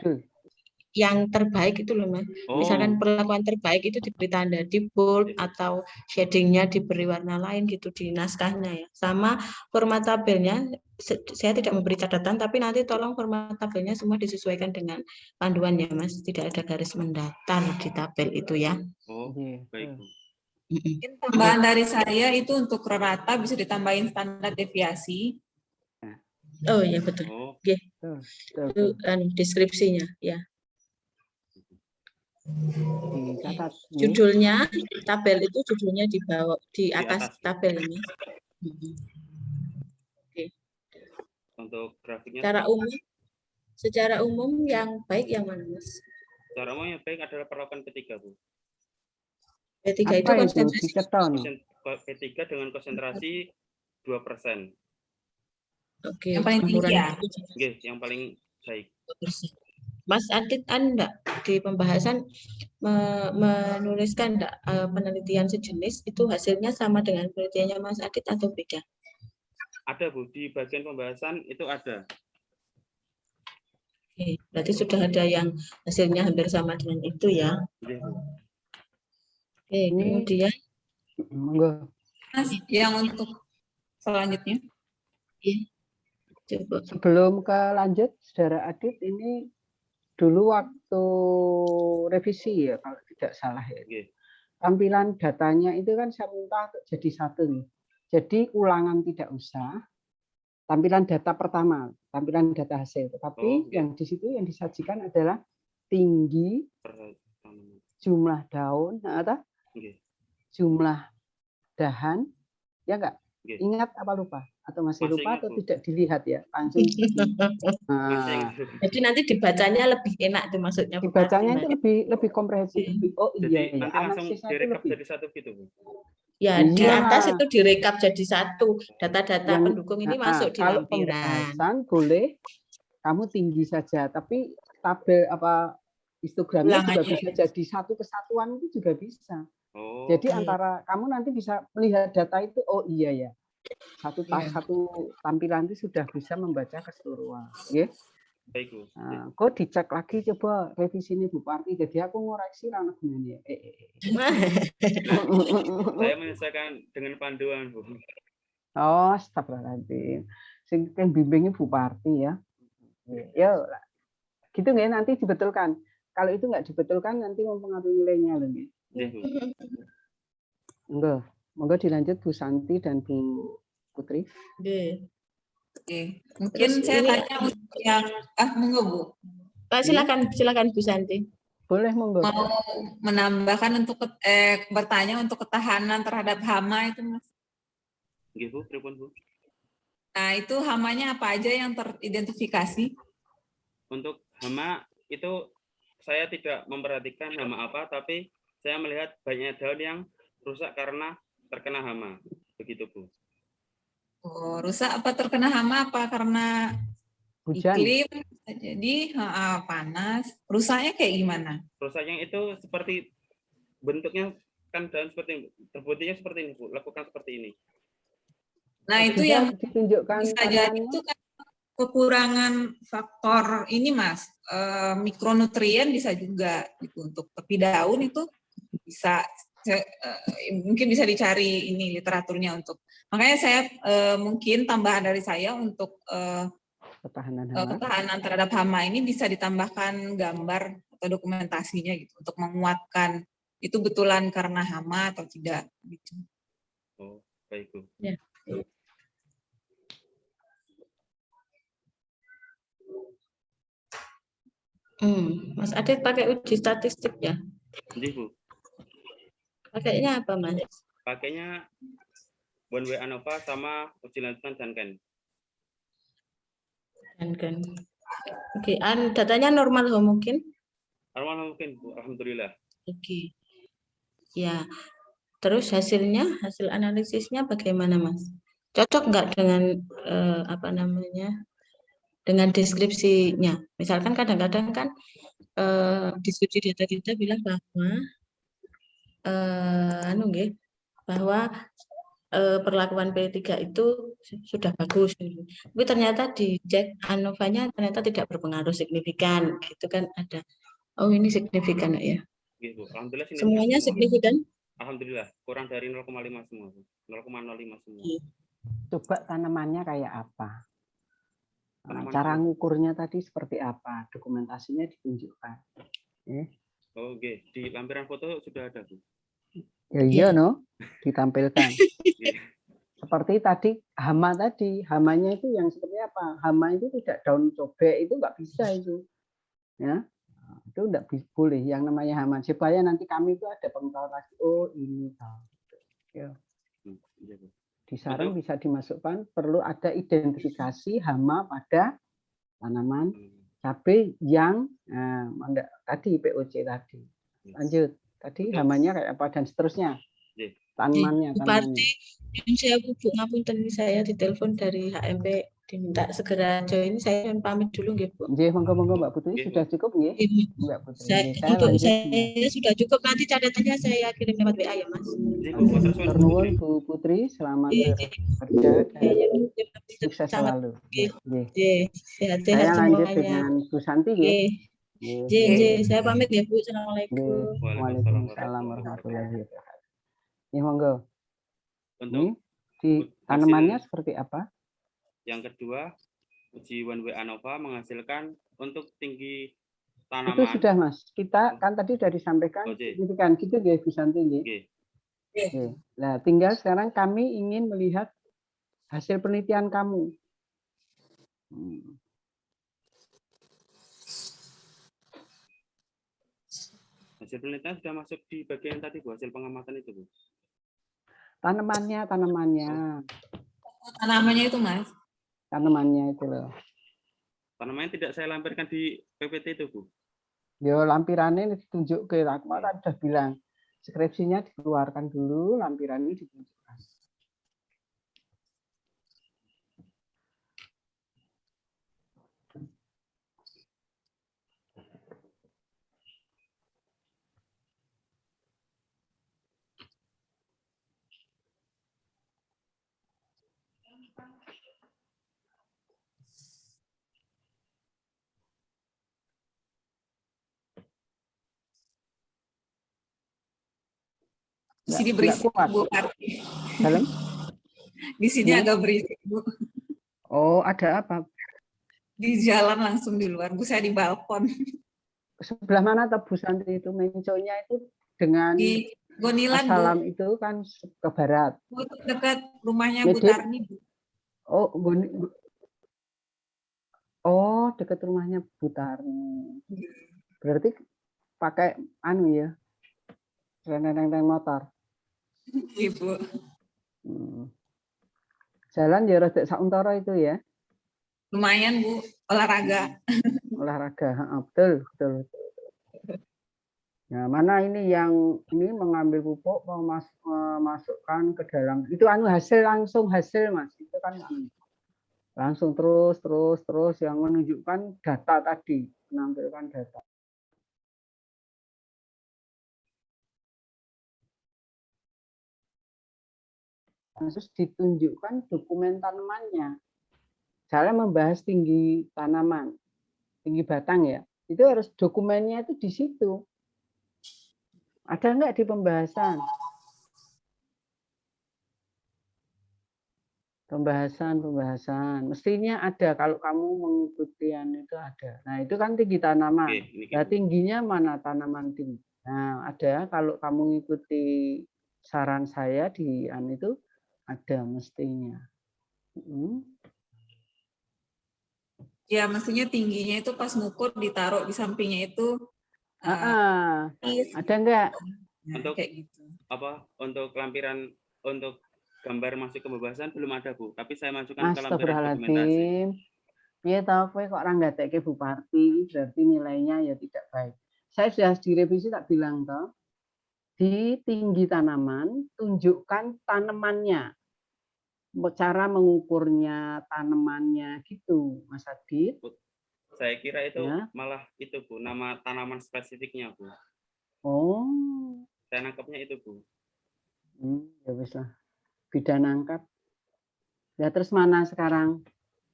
S5: Yang terbaik itu loh Mas. Misalkan perlakuan terbaik itu diberi tanda di bold atau shadingnya diberi warna lain gitu di naskahnya ya. Sama format tabelnya saya tidak memberi catatan, tapi nanti tolong format tabelnya semua disesuaikan dengan panduan ya Mas. Tidak ada garis mendatar di tabel itu ya.
S2: Baik.
S3: Mungkin tambahan dari saya itu untuk rata bisa ditambahin standar deviasi.
S5: Oh iya betul. Itu deskripsinya ya. Judulnya tabel itu judulnya di bawah di atas tabel ini.
S2: Untuk grafiknya
S5: secara umum yang baik yang mana Mas?
S2: Secara umum yang baik adalah perlakuan ketiga, Bu.
S5: P3 itu konsentrasi
S2: P3 dengan konsentrasi 2%.
S5: Oke.
S3: Yang paling tinggi ya.
S2: Yang paling baik.
S5: 2%. Mas Adit enggak di pembahasan menuliskan enggak penelitian sejenis itu hasilnya sama dengan penelitiannya Mas Adit atau beda?
S2: Ada, Bu, di bagian pembahasan itu ada.
S5: Oke, berarti sudah ada yang hasilnya hampir sama dengan itu ya. Oke, kemudian
S3: Mas, yang untuk selanjutnya.
S5: Coba.
S1: Sebelum ke lanjut, Saudara Adit, ini dulu waktu revisi ya kalau tidak salah ya. Tampilan datanya itu kan saya minta jadi satu nih. Jadi ulangan tidak usah. Tampilan data pertama, tampilan data hasil. Tetapi yang di situ yang disajikan adalah tinggi, jumlah daun, jumlah dahan, ya enggak? Ingat apa lupa? Atau masih lupa atau tidak dilihat ya? Langsung.
S5: Jadi nanti dibacanya lebih enak tuh maksudnya.
S1: Dibacanya itu lebih komprehensif. Oh iya,
S2: jadi nanti langsung direkap dari satu gitu, Bu.
S5: Ya, di
S1: Iya.
S5: atas itu direkap jadi satu. Data-data
S1: Yang-
S5: pendukung ini masuk di
S1: kalau
S5: lampiran.
S1: pembahasan boleh kamu tinggi saja, tapi tabel apa histogramnya juga
S3: Ulangannya.
S1: bisa jadi satu kesatuan itu juga bisa.
S2: Oh,
S1: Jadi antara kamu nanti bisa melihat data itu, oh iya ya, satu
S3: Iya.
S1: tampilan itu sudah bisa membaca keseluruhan. Ya.
S2: baik Bu.
S1: Nah, kok dicek lagi coba revisi ini Bu Parti. Jadi aku ngoreksi rana gunanya.
S2: Saya menyesuaikan dengan panduan Bu.
S1: Oh, astagfirullahaladzim. Sing bimbingnya Bu Parti ya. Ya, gitu nggak nanti dibetulkan. Kalau itu nggak dibetulkan nanti mempengaruhi nilainya loh.
S2: Iya, Bu.
S1: Enggak. Monggo dilanjut Bu Santi dan Bu Putri.
S3: Oke. Mungkin
S5: Terus
S3: saya
S5: ini-
S3: tanya untuk yang monggo Bu.
S5: Silakan Bu Santi.
S1: Boleh monggo.
S3: Mau menambahkan untuk bertanya untuk ketahanan terhadap hama itu Mas.
S2: Nggih, Bu, pripun Bu?
S3: Nah, itu hamanya apa aja yang teridentifikasi?
S2: Untuk hama itu saya tidak memperhatikan hama apa, tapi saya melihat banyak daun yang rusak karena terkena hama. Begitu Bu.
S3: Oh, rusak apa terkena hama apa karena
S1: Hujan.
S3: iklim? Jadi panas. Rusaknya kayak gimana?
S2: Rusaknya itu seperti bentuknya kan daun seperti ini, terbutinya seperti ini Bu, lakukan seperti ini.
S3: Nah, itu
S1: Bisa
S3: yang
S1: ditunjukkan
S3: bisa jadi
S1: tanamannya.
S3: itu kan kekurangan faktor ini Mas, mikronutrien bisa juga gitu untuk tepi daun itu bisa mungkin bisa dicari ini literaturnya untuk makanya saya mungkin tambahan dari saya untuk
S1: Ketahanan hama.
S3: ketahanan terhadap hama ini bisa ditambahkan gambar atau dokumentasinya gitu untuk menguatkan itu betulan karena hama atau tidak gitu.
S2: Oh, baik Bu.
S5: Ya. Mas Adit pakai uji statistik ya?
S2: Nggih, Bu.
S5: Pakainya apa, Mas?
S2: Pakainya One Way ANOVA sama uji lanjutan Duncan.
S5: Kan. Oke, datanya normal mungkin?
S2: Normal mungkin Bu, alhamdulillah.
S5: Oke. Ya. Terus hasil analisisnya bagaimana, Mas? Cocok nggak dengan dengan deskripsinya? Misalkan kadang-kadang kan deskripsi data kita bilang bahwa bahwa perlakuan P3 itu sudah bagus. Tapi ternyata dicek ANOVA-nya ternyata tidak berpengaruh signifikan. Gitu kan ada. Oh, ini signifikan ya.
S2: Nggih, Bu. Alhamdulillah
S5: Semuanya
S2: semua.
S5: signifikan?
S2: Alhamdulillah, kurang dari 0,5 semua, Bu. 0,05 semua.
S1: Coba tanamannya kayak apa? Cara ngukurnya tadi seperti apa? Dokumentasinya ditunjukkan.
S2: Oh, oke. Di lampiran foto sudah ada, Bu.
S1: Ya iya, no, ditampilkan. Seperti tadi hama tadi, hamanya itu yang seperti apa? Hama itu tidak daun cobek itu nggak bisa itu, ya itu nggak boleh. Yang namanya hama supaya nanti kami itu ada pengetahuan lagi. Oh ini, ya. Di saran bisa dimasukkan perlu ada identifikasi hama pada tanaman cabai yang tadi POC tadi. Lanjut. Tadi hamanya kayak apa dan seterusnya. Tanamannya.
S5: Berarti saya ngapunten saya ditelepon dari HMP diminta segera join. Saya pamit dulu nggih, Bu.
S1: Nggih, monggo Mbak Putri sudah cukup nggih? Mbak Putri.
S5: Saya sudah cukup, nanti catatannya saya kirim lewat WA ya, Mas.
S1: Ternuwun Bu Putri, selamat bekerja dan sukses selalu.
S5: Sehat-sehat
S1: saya lanjut
S5: semuanya.
S1: dengan Bu Santi nggih.
S5: Saya pamit ya Bu. Assalamualaikum.
S1: Waalaikumsalam warahmatullahi wabarakatuh. Ini monggo.
S2: Untuk
S1: di tanamannya seperti apa?
S2: Yang kedua, uji One Way ANOVA menghasilkan untuk tinggi tanaman.
S1: Itu sudah Mas. Kita kan tadi sudah disampaikan signifikan gitu ya Bu Santi nggih. Nah, tinggal sekarang kami ingin melihat hasil penelitian kamu.
S2: Hasil penelitian sudah masuk di bagian tadi Bu, hasil pengamatan itu Bu.
S1: Tanamannya.
S3: Tanamannya itu Mas.
S1: Tanamannya itu loh.
S2: Tanamannya tidak saya lampirkan di PPT itu Bu.
S1: Yo lampirannya ditunjuk ke aku kan udah bilang Skripsinya dikeluarkan dulu, lampiran ini ditunjukkan.
S3: Di sini
S1: Nggak
S3: berisik,
S1: kuat.
S3: Bu Parti.
S1: Dalam?
S3: Di sini
S1: Ya.
S3: agak berisik, Bu.
S1: Oh, ada apa?
S3: Di jalan langsung di luar, Bu. Saya di balkon.
S1: Sebelah mana tuh Bu Santi itu menconya itu dengan
S3: Di Gonilan, Bu.
S1: Assalam itu kan ke barat.
S3: Bu, dekat rumahnya Bu
S1: Medit.
S3: Tarni, Bu.
S1: Oh, dekat rumahnya Bu Tarni. Berarti pakai anu ya, renteng motor.
S3: Ibu.
S1: Jalan ya rada sauntara itu ya.
S3: Lumayan, Bu, olahraga.
S1: Olahraga, betul. Nah, mana ini yang ini mengambil pupuk memasukkan ke dalam itu anu langsung hasil Mas. Itu kan langsung terus yang menunjukkan data tadi, menampilkan data. Terus ditunjukkan dokumen tanamannya. Saya membahas tinggi tanaman, tinggi batang ya. Itu harus dokumennya itu di situ. Ada nggak di pembahasan? Pembahasan. Mestinya ada kalau kamu mengikuti itu ada. Nah, itu kan tinggi tanaman. Nah, tingginya mana tanaman tinggi? Nah, ada kalau kamu mengikuti saran saya di itu ada mestinya.
S3: Ya, mestinya tingginya itu pas ngukur ditaruh di sampingnya itu.
S1: Ada enggak?
S2: Untuk
S3: kayak gitu.
S2: Untuk lampiran untuk gambar masuk ke pembahasan belum ada Bu, tapi saya masukkan ke lampiran dokumentasi.
S1: Iya tahu kok orang nggak teke Bu Parti, berarti nilainya ya tidak baik. Saya sudah direvisi tak bilang toh. Di tinggi tanaman tunjukkan tanamannya. Cara mengukurnya tanamannya gitu, Mas Adit.
S2: Saya kira itu ya. Malah itu Bu, nama tanaman spesifiknya Bu.
S1: Oh.
S2: Saya nangkapnya itu Bu.
S1: Ya wis lah. Beda nangkap. Ya terus mana sekarang?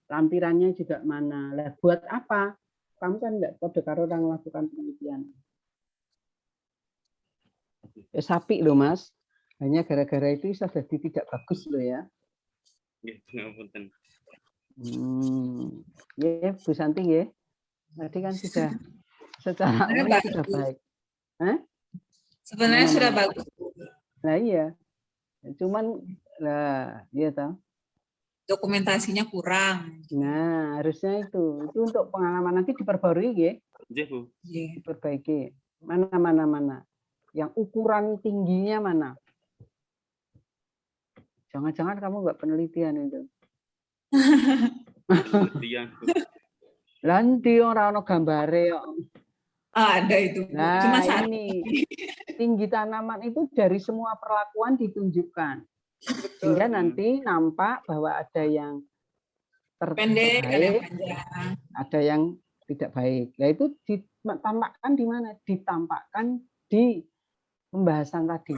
S1: Lampirannya juga mana? Lah buat apa? Kamu kan nggak kode karo orang melakukan penelitian. Sapi loh Mas. Hanya gara-gara itu sudah jadi tidak bagus loh ya. Ya Bu Santi ya. Tadi kan sudah secara umum sudah baik.
S3: Sebenarnya sudah bagus.
S1: Nah iya. Cuman lah iya toh.
S3: Dokumentasinya kurang.
S1: Nah, harusnya itu untuk pengalaman nanti diperbarui ya.
S2: Iya, Bu.
S1: Diperbaiki. Mana. Yang ukuran tingginya mana? Jangan-jangan kamu nggak penelitian itu.
S2: Penelitian.
S1: Lanti orang gambare kok.
S3: Ada itu.
S1: Nah,
S3: cuma
S1: ini tinggi tanaman itu dari semua perlakuan ditunjukkan. Sehingga nanti nampak bahwa ada yang
S3: pendek,
S1: ada yang tidak baik. Nah, itu ditampakkan di mana? Ditampakkan di pembahasan tadi.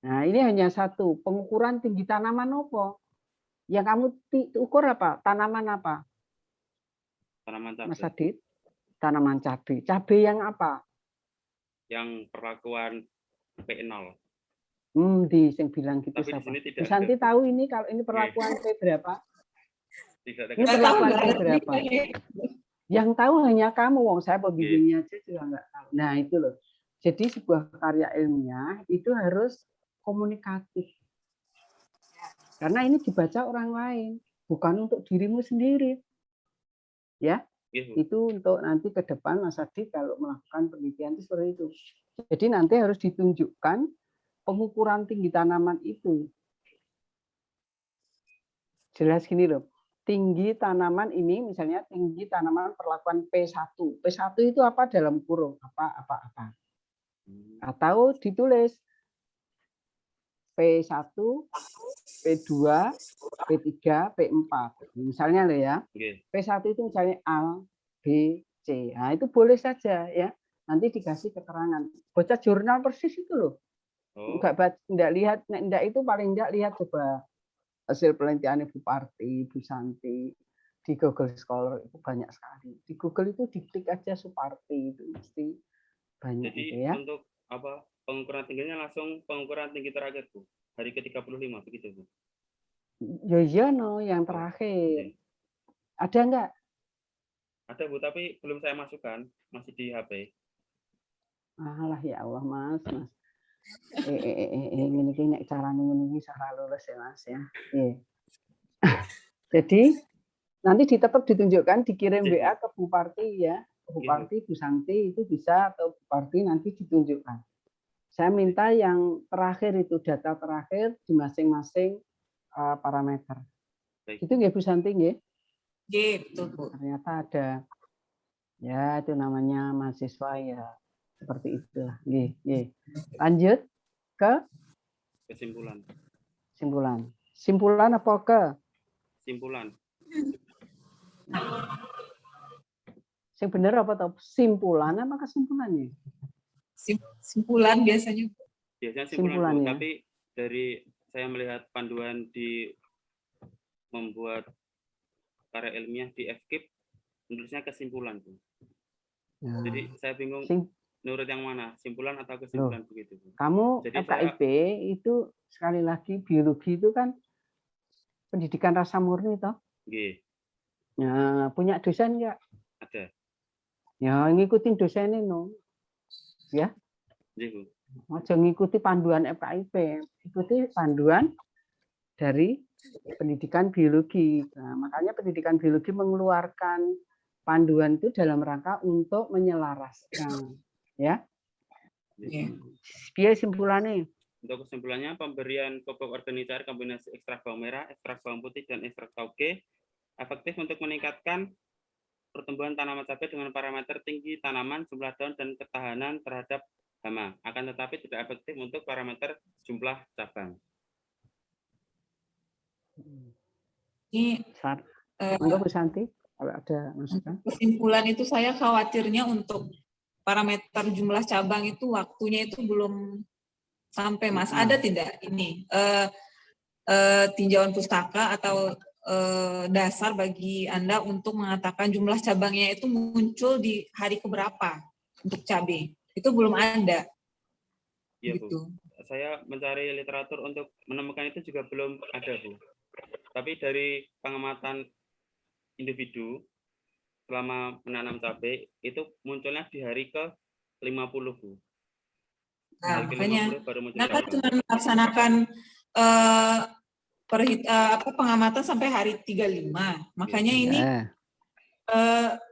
S1: Nah, ini hanya satu. Pengukuran tinggi tanaman apa? Yang kamu ukur apa? Tanaman apa?
S2: Tanaman cabai.
S1: Mas Adit? Tanaman cabai. Cabai yang apa?
S2: Yang perlakuan P0.
S1: Yang bilang gitu
S2: tapi
S1: siapa?
S2: Bu
S1: Santi tahu ini kalau ini perlakuan P berapa? Ini
S3: Nggak
S1: perlakuan
S3: tahu,
S1: P berapa? Yang tahu hanya kamu, wong saya pembimbingnya aja juga nggak tahu. Nah itu loh. Jadi sebuah karya ilmiah itu harus komunikatif. Karena ini dibaca orang lain, bukan untuk dirimu sendiri. Ya, itu untuk nanti ke depan Mas Adi kalau melakukan penelitian itu seperti itu. Jadi nanti harus ditunjukkan pengukuran tinggi tanaman itu. Jelas gini loh. Tinggi tanaman ini misalnya tinggi tanaman perlakuan P1. P1 itu apa dalam kurung? Apa. Atau ditulis P1, P2, P3, P4. Misalnya loh ya. P1 itu misalnya A, B, C. Nah, itu boleh saja ya. Nanti dikasih keterangan. Baca jurnal persis itu loh. Enggak lihat, enggak itu paling enggak lihat coba hasil penelitian Bu Parti, Bu Santi di Google Scholar itu banyak sekali. Di Google itu diketik aja Suparti itu mesti banyak.
S2: Jadi
S1: itu ya.
S2: untuk apa pengukuran tingginya langsung pengukuran tinggi terakhir Bu, hari ke-35 begitu Bu?
S1: Ya no, yang terakhir. Ada enggak?
S2: Ada Bu, tapi belum saya masukkan, masih di HP.
S1: Alah ya Allah Mas. Ini caranya ini salah lulus ya Mas ya. Jadi nanti tetap ditunjukkan, dikirim WA ke Bu Parti ya. Bu Parti, Bu Santi itu bisa, atau Bu Parti nanti ditunjukkan. Saya minta yang terakhir itu, data terakhir di masing-masing parameter. Itu nggih Bu Santi nggih?
S3: Nggih, betul Bu.
S1: Ternyata ada. Ya, itu namanya mahasiswa ya. Seperti itulah. Nggih. Lanjut ke
S2: kesimpulan.
S1: Simpulan apa ke?
S2: Simpulan.
S1: Yang benar apa tahu? Simpulan apa kesimpulannya?
S3: Simpulan biasanya.
S2: Biasanya simpulan Bu, tapi dari saya melihat panduan di membuat karya ilmiah di FKIP, menulisnya kesimpulan Bu. Ya. Jadi saya bingung menurut yang mana, simpulan atau kesimpulan begitu Bu.
S1: Kamu jadi FKIP itu sekali lagi biologi itu kan pendidikan rasa murni toh?
S2: Nggih.
S1: Ya, punya dosen enggak?
S2: Ada.
S1: Ya, ngikutin dosennya no. Ya.
S2: Nggih, Bu.
S1: Aja ngikuti panduan FKIP, ikuti panduan dari pendidikan biologi. Nah, makanya pendidikan biologi mengeluarkan panduan itu dalam rangka untuk menyelaraskan, ya. Biar simpulannya.
S2: Untuk kesimpulannya, pemberian pupuk organik cair kombinasi ekstrak bawang merah, ekstrak bawang putih, dan ekstrak tauge efektif untuk meningkatkan pertumbuhan tanaman cabai dengan parameter tinggi tanaman, jumlah daun, dan ketahanan terhadap hama. Akan tetapi tidak efektif untuk parameter jumlah cabang.
S3: Ini
S1: Bu Santi, kalau ada masukan.
S3: Kesimpulan itu saya khawatirnya untuk parameter jumlah cabang itu waktunya itu belum sampai Mas. Ada tidak ini tinjauan pustaka atau dasar bagi Anda untuk mengatakan jumlah cabangnya itu muncul di hari keberapa untuk cabai? Itu belum ada.
S2: Iya
S3: gitu.
S2: Bu. Saya mencari literatur untuk menemukan itu juga belum ada Bu. Tapi dari pengamatan individu selama menanam cabai itu munculnya di hari ke-50 Bu.
S3: Nah, makanya kenapa cuma melaksanakan pengamatan sampai hari 35. Makanya ini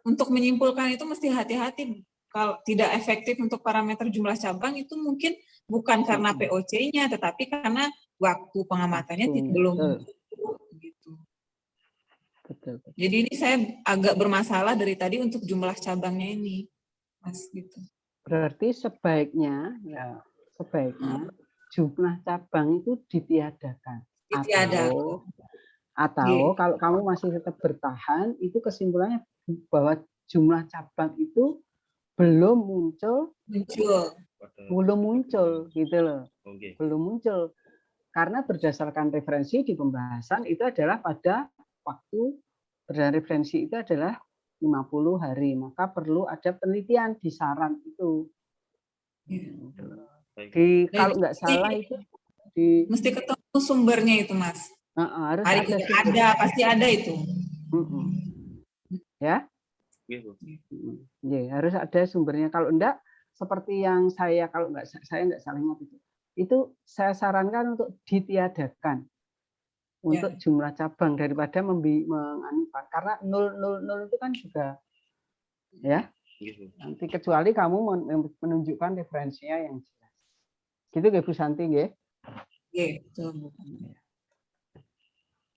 S3: untuk menyimpulkan itu mesti hati-hati. Kalau tidak efektif untuk parameter jumlah cabang itu mungkin bukan karena POC-nya, tetapi karena waktu pengamatannya belum gitu.
S1: Betul.
S3: Jadi ini saya agak bermasalah dari tadi untuk jumlah cabangnya ini, Mas gitu.
S1: Berarti sebaiknya jumlah cabang itu ditiadakan. Atau kalau kamu masih tetap bertahan, itu kesimpulannya bahwa jumlah cabang itu belum muncul gitu loh. Belum muncul. Karena berdasarkan referensi di pembahasan itu adalah pada waktu berdasarkan referensi itu adalah 50 hari, maka perlu ada penelitian di saran itu. Kalau nggak salah itu
S3: mesti ketemu sumbernya itu Mas.
S1: Harus
S3: ada pasti ada itu.
S1: Ya. Ya, harus ada sumbernya. Kalau enggak, seperti yang saya saya nggak salah ingat itu saya sarankan untuk ditiadakan untuk jumlah cabang daripada menganifan, karena 000 itu kan juga ya. Nanti kecuali kamu menunjukkan referensinya yang jelas. Gitu nggih Bu Santi nggih?
S3: Nggih, betul.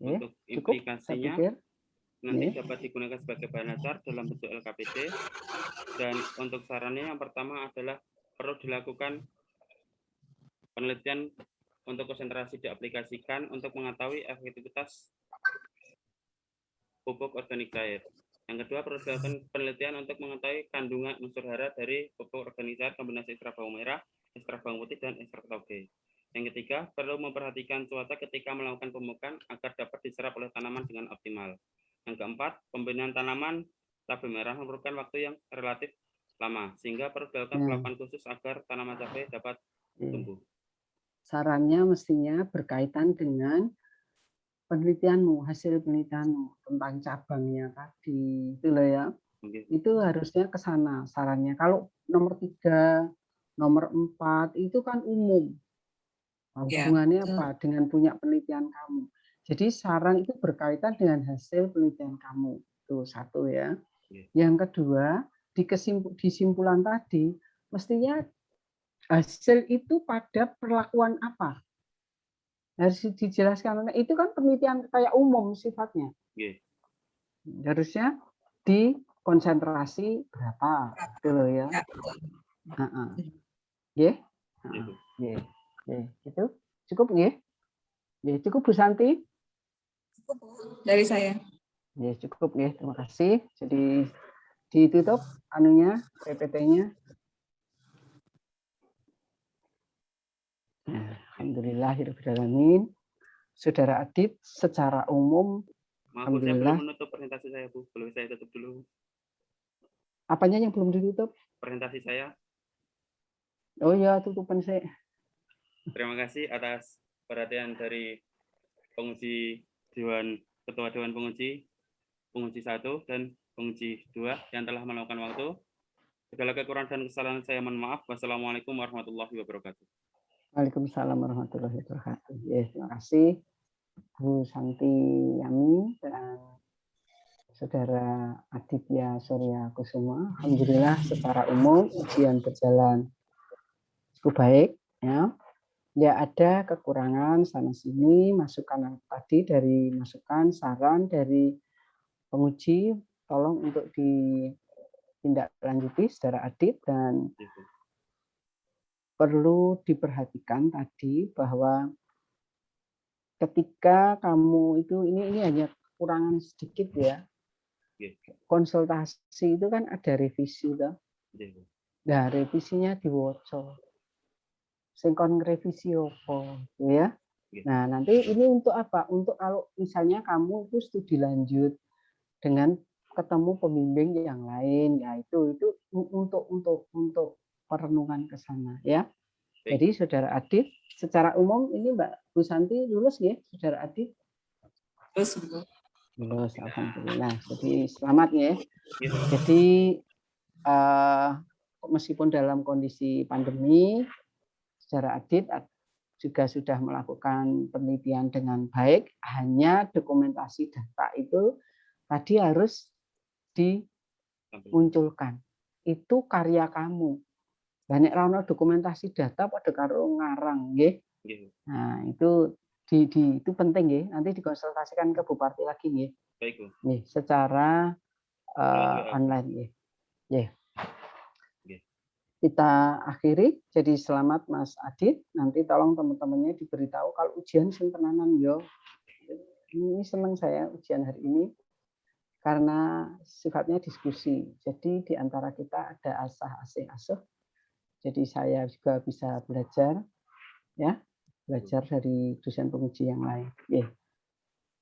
S2: Untuk implikasinya nanti dapat digunakan sebagai bahan dasar dalam bentuk LKPD, dan untuk sarannya yang pertama adalah perlu dilakukan penelitian untuk konsentrasi diaplikasikan untuk mengetahui efektivitas pupuk organik cair. Yang kedua, perlu dilakukan penelitian untuk mengetahui kandungan unsur hara dari pupuk organik cair kombinasi ekstrak bawang merah, ekstrak bawang putih, dan ekstrak toge. Yang ketiga, perlu memperhatikan cuaca ketika melakukan pemupukan agar dapat diserap oleh tanaman dengan optimal. Yang keempat, pembinaan tanaman cabai merah memerlukan waktu yang relatif lama, sehingga perlu dilakukan perlakuan khusus agar tanaman cabai dapat tumbuh.
S1: Sarannya mestinya berkaitan dengan penelitianmu, hasil penelitianmu tentang cabangnya tadi, itu loh ya. Itu harusnya ke sana sarannya. Kalau nomor 3, nomor 4 itu kan umum. Hubungannya apa dengan punya penelitian kamu. Jadi saran itu berkaitan dengan hasil penelitian kamu. Itu satu ya. Yang kedua, di kesimpulan tadi, mestinya hasil itu pada perlakuan apa? Harus dijelaskan. Itu kan penelitian kayak umum sifatnya. Harusnya di konsentrasi berapa, gitu loh ya. Gitu. Cukup nggih? Nggih, cukup Bu Santi?
S3: Cukup dari saya.
S1: Ya, cukup nggih, terima kasih. Jadi ditutup anunya, PPT-nya. Alhamdulillahirobbilalamin. Saudara Adit, secara umum,
S2: maaf, saya belum menutup presentasi saya, Bu. Belum, saya tutup dulu.
S1: Apanya yang belum ditutup?
S2: Presentasi saya.
S1: Oh ya, tutupan saya.
S2: Terima kasih atas perhatian dari penguji Ketua Dewan Penguji 1 dan penguji 2 yang telah melakukan waktu. Segala kekurangan dan kesalahan saya mohon maaf. Wassalamualaikum warahmatullahi wabarakatuh.
S1: Waalaikumsalam warahmatullahi wabarakatuh. Ya, terima kasih Bu Santi Yami dan Saudara Aditya Surya Kusuma. Alhamdulillah secara umum ujian berjalan cukup baik ya. Ya ada kekurangan sana sini, masukan tadi dari masukan saran dari penguji, tolong untuk ditindaklanjuti secara Adit dan perlu diperhatikan tadi bahwa ketika kamu itu ini hanya kekurangan sedikit ya. Konsultasi itu kan ada revisi toh. Nah, revisinya diwoco. Sing kon revisi apa ya. Nah, nanti ini untuk apa? Untuk kalau misalnya kamu itu studi lanjut dengan ketemu pembimbing yang lain, ya itu untuk perenungan ke sana ya. Jadi Saudara Adit, secara umum ini Mbak Bu Santi lulus ya, Saudara Adit? Lulus, alhamdulillah. Jadi selamat ya. Jadi meskipun dalam kondisi pandemi, Saudara Adit juga sudah melakukan penelitian dengan baik, hanya dokumentasi data itu tadi harus dimunculkan. Itu karya kamu. Banyak rano dokumentasi data pada karo ngarang, nggih. Nah, itu itu penting nggih. Nanti dikonsultasikan ke Bupati lagi nggih.
S2: Baik, Bu.
S1: Nggih, secara online nggih. Nggih. Kita akhiri. Jadi selamat Mas Adit. Nanti tolong teman-temannya diberitahu kalau ujian sing tenanan yo. Ini senang saya ujian hari ini karena sifatnya diskusi. Jadi di antara kita ada asah asih asuh. Jadi saya juga bisa belajar ya, belajar dari dosen penguji yang lain.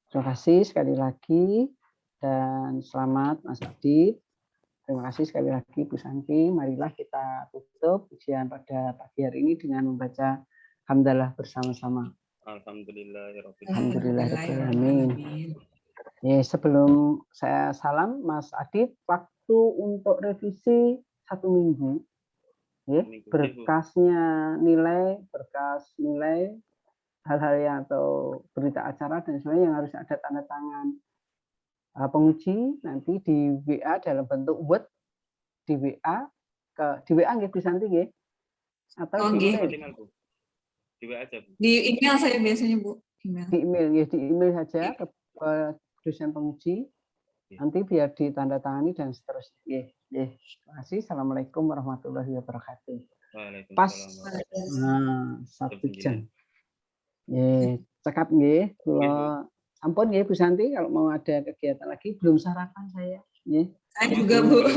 S1: Terima kasih sekali lagi dan selamat Mas Adit. Terima kasih sekali lagi Bu Santi. Marilah kita tutup ujian pada pagi hari ini dengan membaca hamdalah bersama-sama. Alhamdulillahirobbilalamin. Ya, sebelum saya salam Mas Adit, waktu untuk revisi 1 minggu. Ya, berkas nilai, hal-hal yang atau berita acara dan sebagainya yang harus ada tanda tangan penguji nanti di WA dalam bentuk Word di WA nggih Bu Santi nggih atau di email?
S2: Di WA aja, Bu.
S3: Di email saya biasanya, Bu.
S1: Di email ya, di email saja ke dosen penguji. Nanti biar ditandatangani dan seterusnya. Terima kasih. Assalamualaikum warahmatullahi wabarakatuh. Pas
S2: Waalaikumsalam.
S1: 1 jam. Cekap nggih, kula ampun nggih Bu Santi kalau mau ada kegiatan lagi belum sarapan saya. Nggih.
S3: Saya juga Bu.